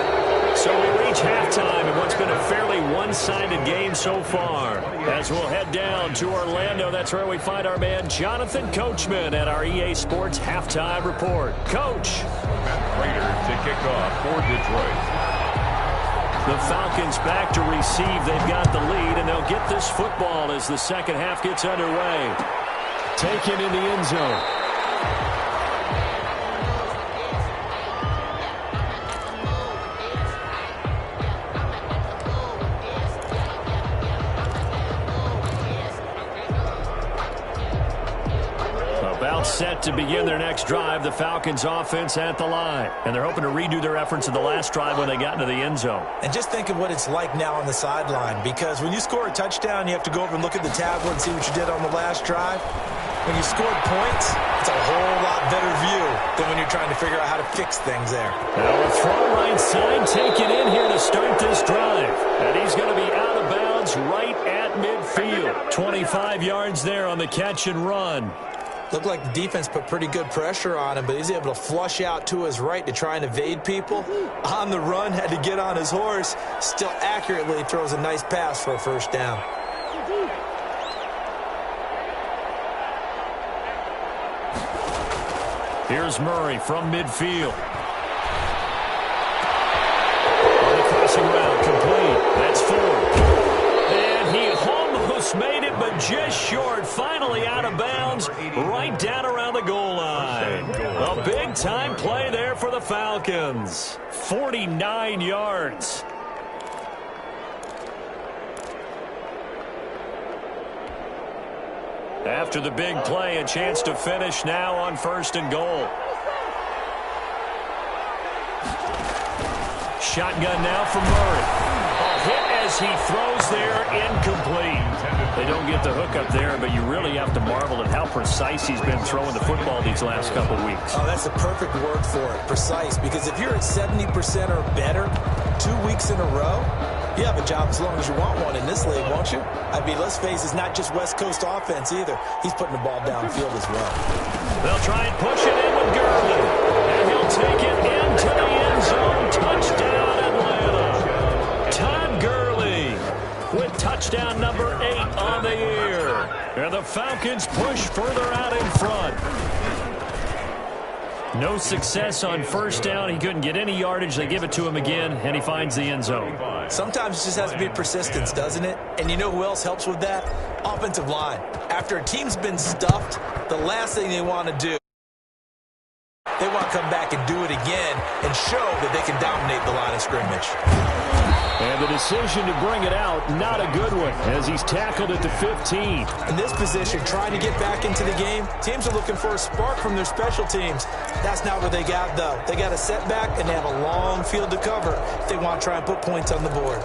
So we reach halftime in what's been a fairly one-sided game so far. As we'll head down to Orlando, that's where we find our man Jonathan Coachman at our EA Sports Halftime Report. Coach. Matt Prater to kick off for Detroit. The Falcons back to receive. They've got the lead, and they'll get this football as the second half gets underway. Taken in the end zone. About set to begin their next drive, the Falcons offense at the line. And they're hoping to redo their efforts in the last drive when they got into the end zone. And just think of what it's like now on the sideline, because when you score a touchdown, you have to go over and look at the tablet and see what you did on the last drive. When you scored points, it's a whole lot better view than when you're trying to figure out how to fix things there. Now a throw right side, taken in here to start this drive. And he's going to be out of bounds right at midfield. 25 yards there on the catch and run. Looked like the defense put pretty good pressure on him, but he's able to flush out to his right to try and evade people. On the run, had to get on his horse. Still accurately throws a nice pass for a first down. Here's Murray from midfield. On the crossing route, complete. That's 4. And he almost made it, but just short. Finally out of bounds, right down around the goal line. A big-time play there for the Falcons. 49 yards. After the big play, a chance to finish now on 1st and goal. Shotgun now from Murray. A hit as he throws there, incomplete. They don't get the hook up there, but you really have to marvel at how precise he's been throwing the football these last couple weeks. Oh, that's the perfect word for it, precise. Because if you're at 70% or better 2 weeks in a row, you have a job as long as you want one in this league, won't you? I mean, let's face it, it's not just West Coast offense either. He's putting the ball downfield as well. They'll try and push it in with Gurley. And he'll take it into the end zone. Touchdown, Atlanta. Todd Gurley with touchdown number 8 on the year. And the Falcons push further out in front. No success on first down. He couldn't get any yardage. They give it to him again, and he finds the end zone. Sometimes it just has to be persistence, doesn't it? And you know who else helps with that? Offensive line. After a team's been stuffed, the last thing they want to do, they want to come back and do it again and show that they can dominate the line of scrimmage. And the decision to bring it out, not a good one, as he's tackled at the 15. In this position, trying to get back into the game, teams are looking for a spark from their special teams. That's not what they got, though. They got a setback, and they have a long field to cover if they want to try and put points on the board.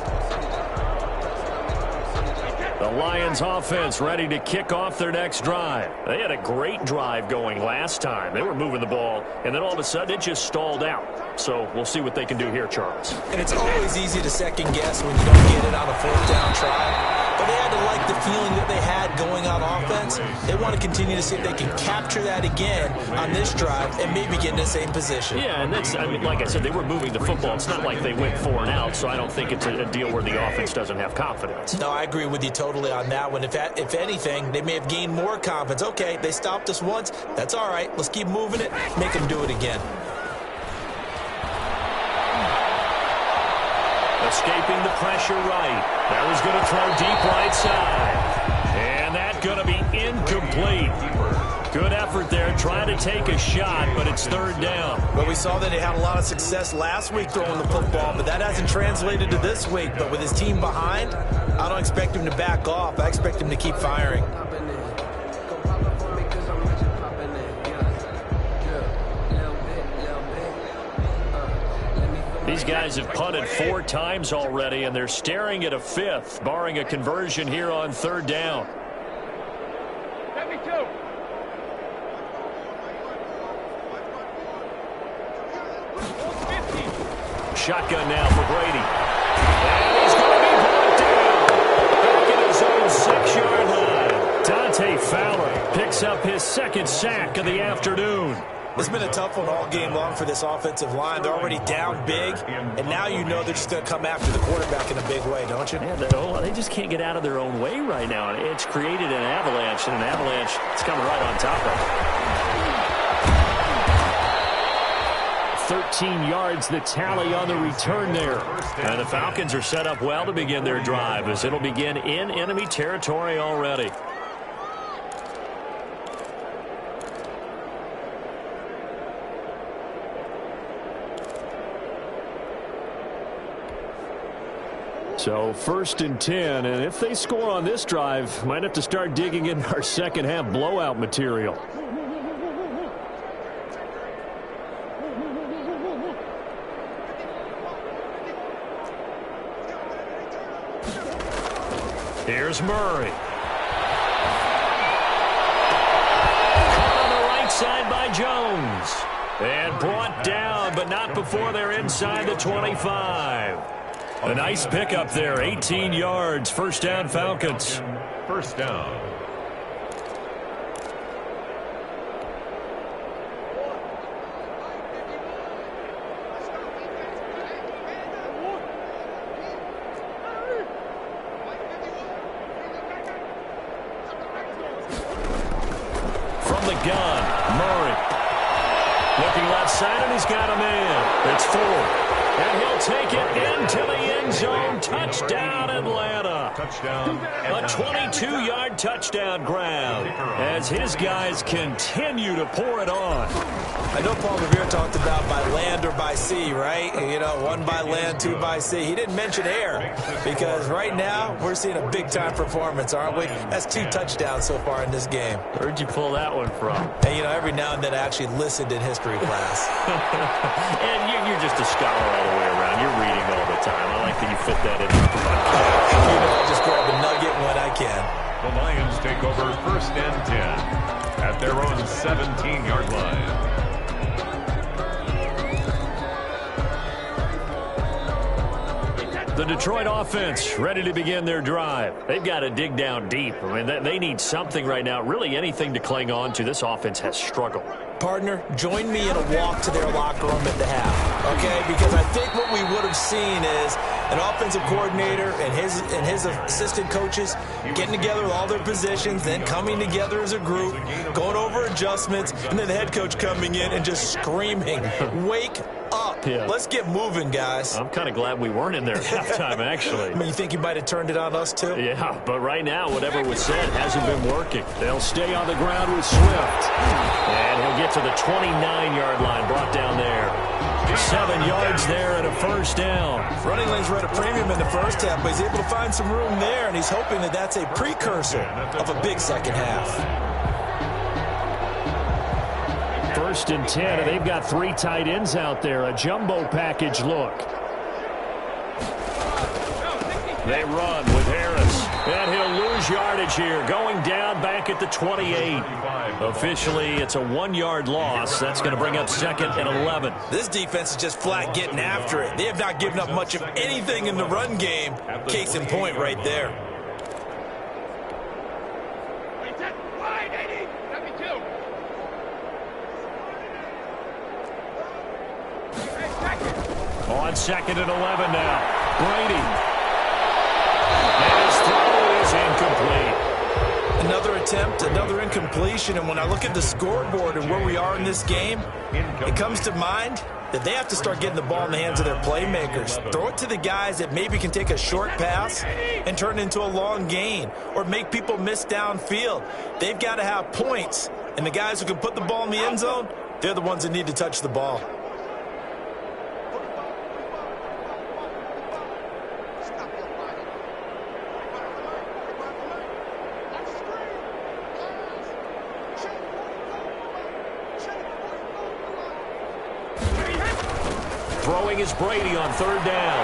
The Lions offense ready to kick off their next drive. They had a great drive going last time. They were moving the ball, and then all of a sudden it just stalled out. So we'll see what they can do here, Charles. And it's always easy to second guess when you don't get it on a 4th down try. But they had to like the feeling that they had going on offense. They want to continue to see if they can capture that again on this drive and maybe get in the same position. Yeah, and that's, I mean, like I said, they were moving the football. It's not like they went 4 and out, so I don't think it's a deal where the offense doesn't have confidence. No, I agree with you totally on that one. If anything, they may have gained more confidence. Okay, they stopped us once. That's all right. Let's keep moving it. Make them do it again. Escaping the pressure right. That was going to throw deep right side. And that's going to be incomplete. Good effort there, trying to take a shot, but it's 3rd down. Well, we saw that he had a lot of success last week throwing the football, but that hasn't translated to this week. But with his team behind, I don't expect him to back off. I expect him to keep firing. These guys have punted 4 times already, and they're staring at a 5th, barring a conversion here on 3rd down. Shotgun now for Brady. And he's going to be brought down. Back in his own 6-yard line. Dante Fowler picks up his 2nd sack of the afternoon. It's been a tough one all game long for this offensive line. They're already down big, and now you know they're just going to come after the quarterback in a big way, don't you? Yeah, they just can't get out of their own way right now. It's created an avalanche, and an avalanche is coming right on top of it. 13 yards, the tally on the return there. And the Falcons are set up well to begin their drive as it'll begin in enemy territory already. So 1st and 10, and if they score on this drive, might have to start digging in our second half blowout material. Here's Murray. Caught on the right side by Jones. And brought down, but not before they're inside the 25. A nice pickup there, 18 yards, 1st down Falcons. 1st down. From the gun, Murray. Looking left side, and he's got a man. It's 4. And he'll take it into the end zone. Touchdown, Atlanta. Touchdown. A 22-yard touchdown grab as his guys continue to pour it on. I know Paul Revere talked about by land or by sea, right? You know, 1 by land, 2 by sea. He didn't mention air because right now we're seeing a big-time performance, aren't we? That's 2 touchdowns so far in this game. Where'd you pull that one from? And, you know, every now and then I actually listened in history class. And you're just a scholar all the way around. You're reading all the time. I like that you fit that in. You know, I just grab a nugget when I can. The Lions take over 1st and 10 at their own 17-yard line. The Detroit offense ready to begin their drive. They've got to dig down deep. I mean, they need something right now, really anything to cling on to. This offense has struggled. Partner, join me in a walk to their locker room at the half, okay? Because I think what we would have seen is an offensive coordinator and his assistant coaches getting together with all their positions, then coming together as a group, going over adjustments, and then the head coach coming in and just screaming, wake up. Yeah. Let's get moving, guys. I'm kind of glad we weren't in there at halftime, actually. I mean, you think you might have turned it on us, too? Yeah, but right now, whatever was said hasn't been working. They'll stay on the ground with Swift. And he'll get to the 29-yard line, brought down there. 7 yards there and a 1st down. Running lanes were at a premium in the first half, but he's able to find some room there, and he's hoping that that's a precursor of a big second half. 1st and 10, and they've got 3 tight ends out there. A jumbo package look. They run with Harris, and he'll lose yardage here. Going down back at the 28. Officially, it's a 1-yard loss. That's going to bring up 2nd and 11. This defense is just flat getting after it. They have not given up much of anything in the run game. Case in point right there. On 2nd and 11 now. Brady. And his throw is incomplete. Another attempt, another incompletion, and when I look at the scoreboard and where we are in this game, it comes to mind that they have to start getting the ball in the hands of their playmakers. Throw it to the guys that maybe can take a short pass and turn it into a long gain or make people miss downfield. They've got to have points, and the guys who can put the ball in the end zone, they're the ones that need to touch the ball. Throwing is Brady on 3rd down.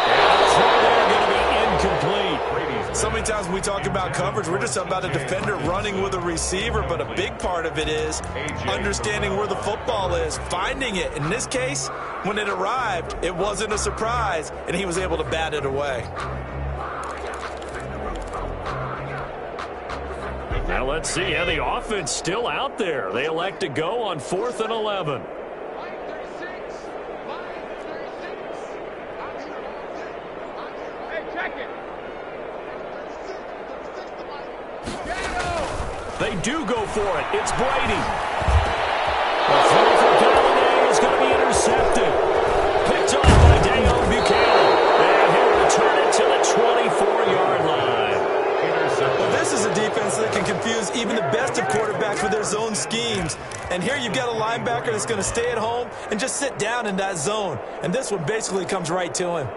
And the throw there going to be incomplete. So many times when we talk about coverage, we're just about a defender running with a receiver, but a big part of it is understanding where the football is, finding it. In this case, when it arrived, it wasn't a surprise, and he was able to bat it away. Now let's see. Yeah, the offense still out there. They elect to go on 4th and 11. They do go for it. It's Brady. The throw for Galladay is going to intercepted. Picked off by Dayon Buchanan. And he'll return it to the 24-yard line. Well, this is a defense that can confuse even the best of quarterbacks with their zone schemes. And here you've got a linebacker that's going to stay at home and just sit down in that zone. And this one basically comes right to him.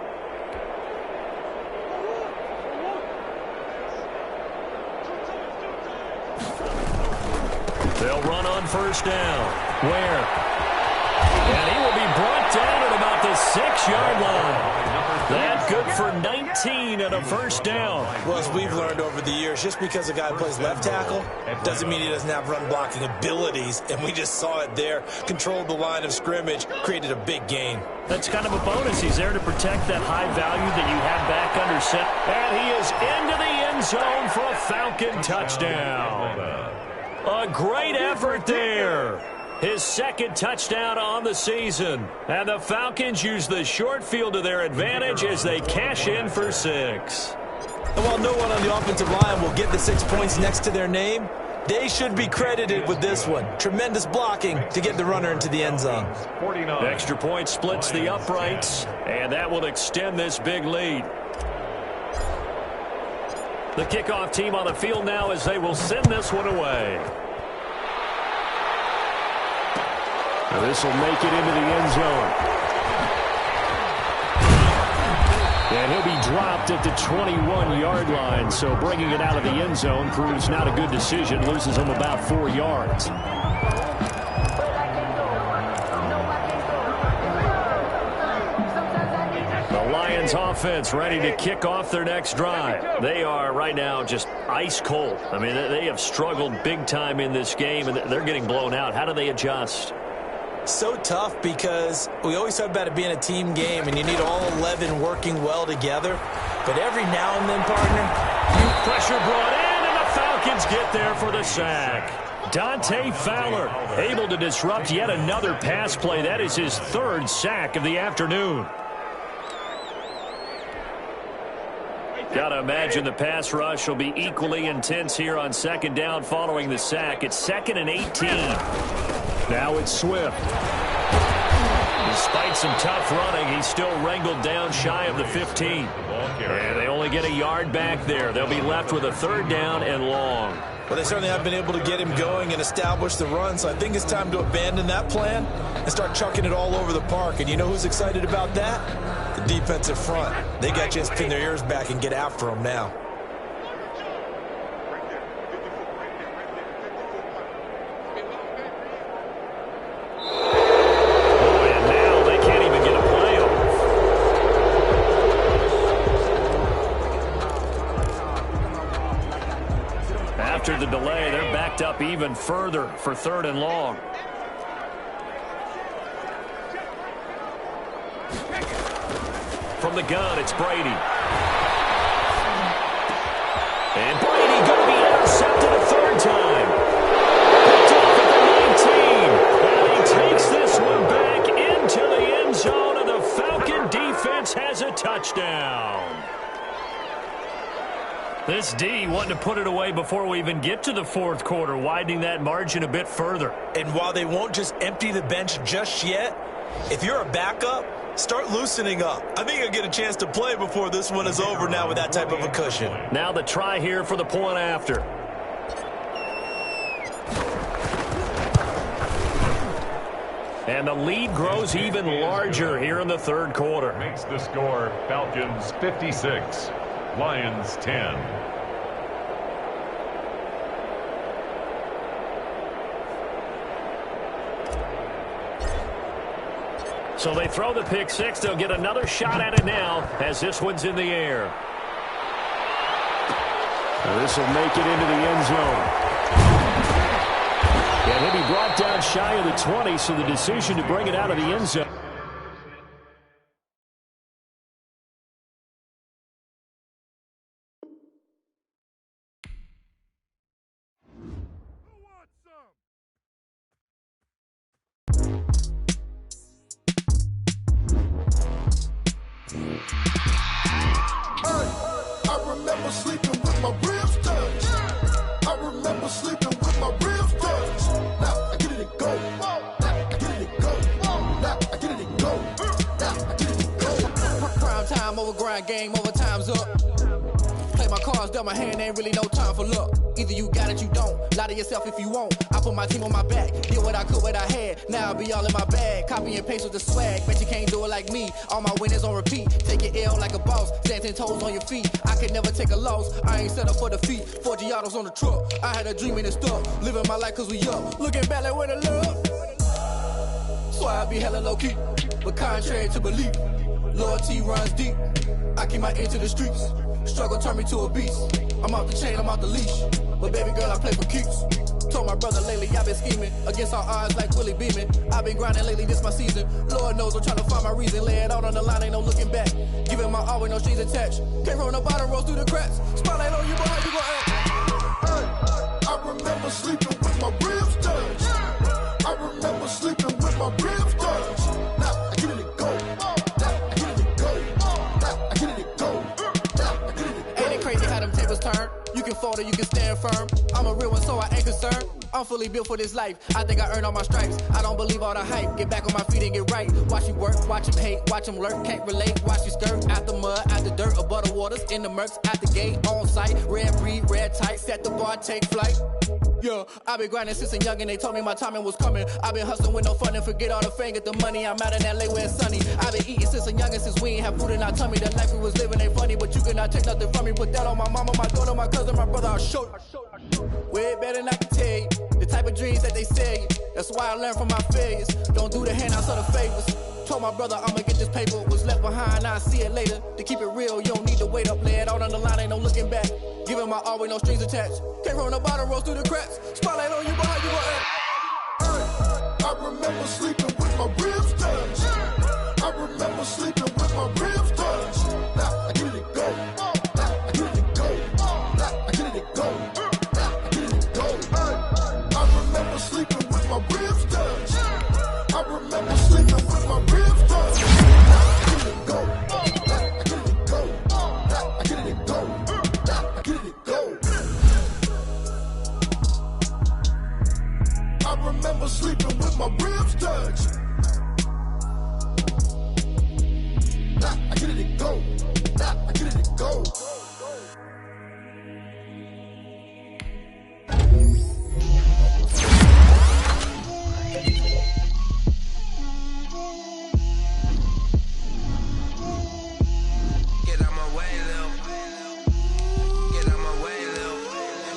They'll run on first down. Where? And he will be brought down at about the 6-yard line. That good for 19 and a first down. Well, as we've learned over the years, just because a guy plays left tackle doesn't mean he doesn't have run-blocking abilities. And we just saw it there. Controlled the line of scrimmage, created a big gain. That's kind of a bonus. He's there to protect that high value that you have back under center. And he is into the end zone for a Falcon touchdown. A great effort there. His second touchdown on the season. And the Falcons use the short field to their advantage as they cash in for 6. And while no one on the offensive line will get the 6 points next to their name, they should be credited with this one. Tremendous blocking to get the runner into the end zone. The extra point splits the uprights, and that will extend this big lead. The kickoff team on the field now as they will send this one away. Now this will make it into the end zone. And he'll be dropped at the 21-yard line, so bringing it out of the end zone proves not a good decision, loses him about 4 yards. The Lions offense ready to kick off their next drive. They are right now just ice cold. I mean, they have struggled big time in this game, and they're getting blown out. How do they adjust? So tough because we always talk about it being a team game and you need all 11 working well together. But every now and then, partner, pressure brought in and the Falcons get there for the sack. Dante Fowler able to disrupt yet another pass play. That is his 3rd sack of the afternoon. Got to imagine the pass rush will be equally intense here on 2nd down following the sack. It's 2nd and 18. Now it's Swift. Despite some tough running, he's still wrangled down shy of the 15. And they only get a yard back there. They'll be left with a 3rd down and long. Well, they certainly have been able to get him going and establish the run, so I think it's time to abandon that plan and start chucking it all over the park. And you know who's excited about that? The defensive front. They got a chance to pin their ears back and get after him now. After the delay, they're backed up even further for 3rd and long. From the gun, it's Brady. And Brady going to be intercepted a 3rd time. Picked off at the 19. And he takes this one back into the end zone, and the Falcon defense has a touchdown. This D wanting to put it away before we even get to the 4th quarter, widening that margin a bit further. And while they won't just empty the bench just yet, if you're a backup, start loosening up. I think you'll get a chance to play before this one is over now with that type of a cushion. Now the try here for the point after. And the lead grows even larger here in the 3rd quarter. Makes the score Falcons 56, Lions 10. So they throw the pick 6. They'll get another shot at it now as this one's in the air. This will make it into the end zone. And he'll be brought down shy of the 20, so the decision to bring it out of the end zone. time over grind, game over, time's up. Play my cards, dealt my hand, ain't really no time for luck. Either you got it, you don't. Lie to yourself if you won't. I put my team on my back, did what I could, what I had. Now I be all in my bag, copy and paste with the swag. Bet you can't do it like me. All my winners on repeat. Take your L like a boss, stand 10 toes on your feet. I could never take a loss. I ain't set up for defeat. 4 Giottos on the truck. I had a dream and it's stuck. Living my life cause we up. Looking back like where the love. So I be hella low key, but contrary to belief, loyalty runs deep. I keep my ear to the streets. Struggle turned me to a beast. I'm off the chain, I'm off the leash. But baby girl, I play for keeps. Told my brother lately, I've been scheming against all odds like Willie Beeman. I've been grinding lately, this my season. Lord knows I'm trying to find my reason. Lay it out on the line, ain't no looking back. Giving my all with no strings attached. Came from the bottom, rose through the cracks. Spotlight on you, boy, how you gon' act? I remember sleeping with my ribs touched. I remember sleeping with my ribs touched. Now I get it go. Now I get it go. Now I get it go. Ain't it crazy how them tables turn? You can fold or you can stand firm. I'm a real one, so I ain't concerned. I'm fully built for this life. I think I earned all my stripes. I don't believe all the hype. Get back on my feet and get right. Watch you work, watch him hate, watch him lurk. Can't relate, watch you skirt. Out the mud, out the dirt, above the waters, in the murks, out the gate, on site. Red breed, red tight, set the bar, take flight. Yeah, I been grinding since a young and they told me my timing was coming. I been hustling with no fun and forget all the fame, get the money. I'm out in LA where it's sunny. I been eating since a young and since we ain't have food in our tummy. The life we was living ain't funny, but you cannot take nothing from me. Put that on my mama, my daughter, my cousin, my brother, I'll show you. Way better than I can tell you. The type of dreams that they sell you. That's why I learned from my failures. Don't do the handouts or the favors. Told my brother I'ma get this paper. Was left behind, I'll see it later. To keep it real, you don't need to wait up. Lay it out on the line, ain't no looking back. Giving my all with no strings attached. Came from the bottom, rose through the cracks. Spotlight on you, boy, how you gon' act? I remember sleeping with my ribs touched. I remember sleeping with my ribs touched. Now I get it go. Now I get it go. Now I get it go. Now I get it go. I remember sleeping with my ribs touched. I remember sleeping with my ribs touched. Now I get it go. Now I get it go. Now I get it go. Now I get it go. I remember sleeping with my ribs touched. Now I get it go. Now I get it go. Get out my way, Lil. Get out my way, Lil.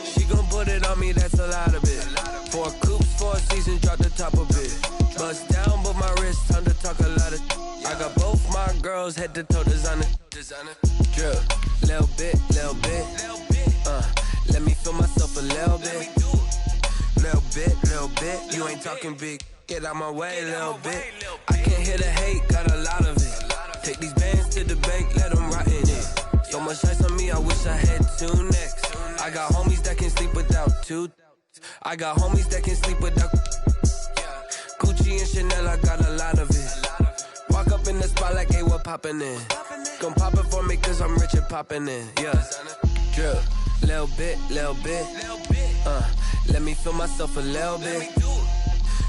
She gon' put it on me, that's a lot of it. 4 coops, 4 seasons, drop the top of it. Bust down, but my wrist, time to talk a lot of. I got both my girls head to toe designer. Drip, little bit, little bit. Let me feel myself a little bit. Little bit, little bit. You ain't talking big. Get out my way, little bit. I can't hear the hate, got a lot of it. Take these bands to the bank, let them rot in it. So much ice on me, I wish I had 2 necks. I got homies that can sleep without 2. I got homies that can sleep without Gucci and Chanel, I got a lot of it. Walk up in the spot like, hey, what poppin' in? Gon' pop it for me cause I'm rich and poppin' in, yeah. Drip, little bit, little bit. Let me feel myself a little bit.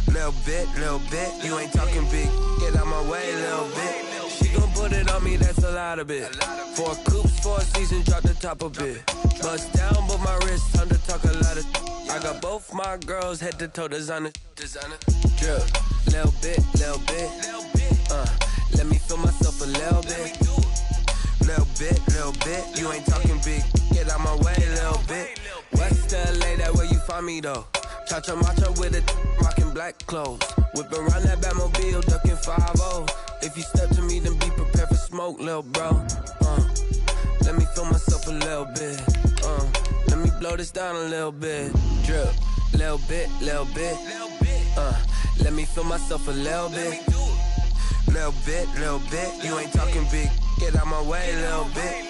Little bit, little bit. You ain't talking big, get out my way, little bit. She gon' put it on me, that's a lot of it. 4 coops, 4 seasons, drop the top of it. Bust down, but my wrist, time to talk a lot of. I got both my girls head to toe designer. Drip, little bit, little bit. Let me feel myself a little bit. Little bit, little bit. You ain't talking big, get out my way, little bit. West LA, that where you find me though. Cha-cha matcha with it, rockin' black clothes. Whip around that Batmobile, duckin' 5-0. If you step to me, then be prepared for smoke, lil' bro. Let me feel myself a little bit. Let me blow this down a little bit. Drip, little bit, little bit. Let me feel myself a little bit. Little bit, little bit. You ain't talking big, get out my way, little bit.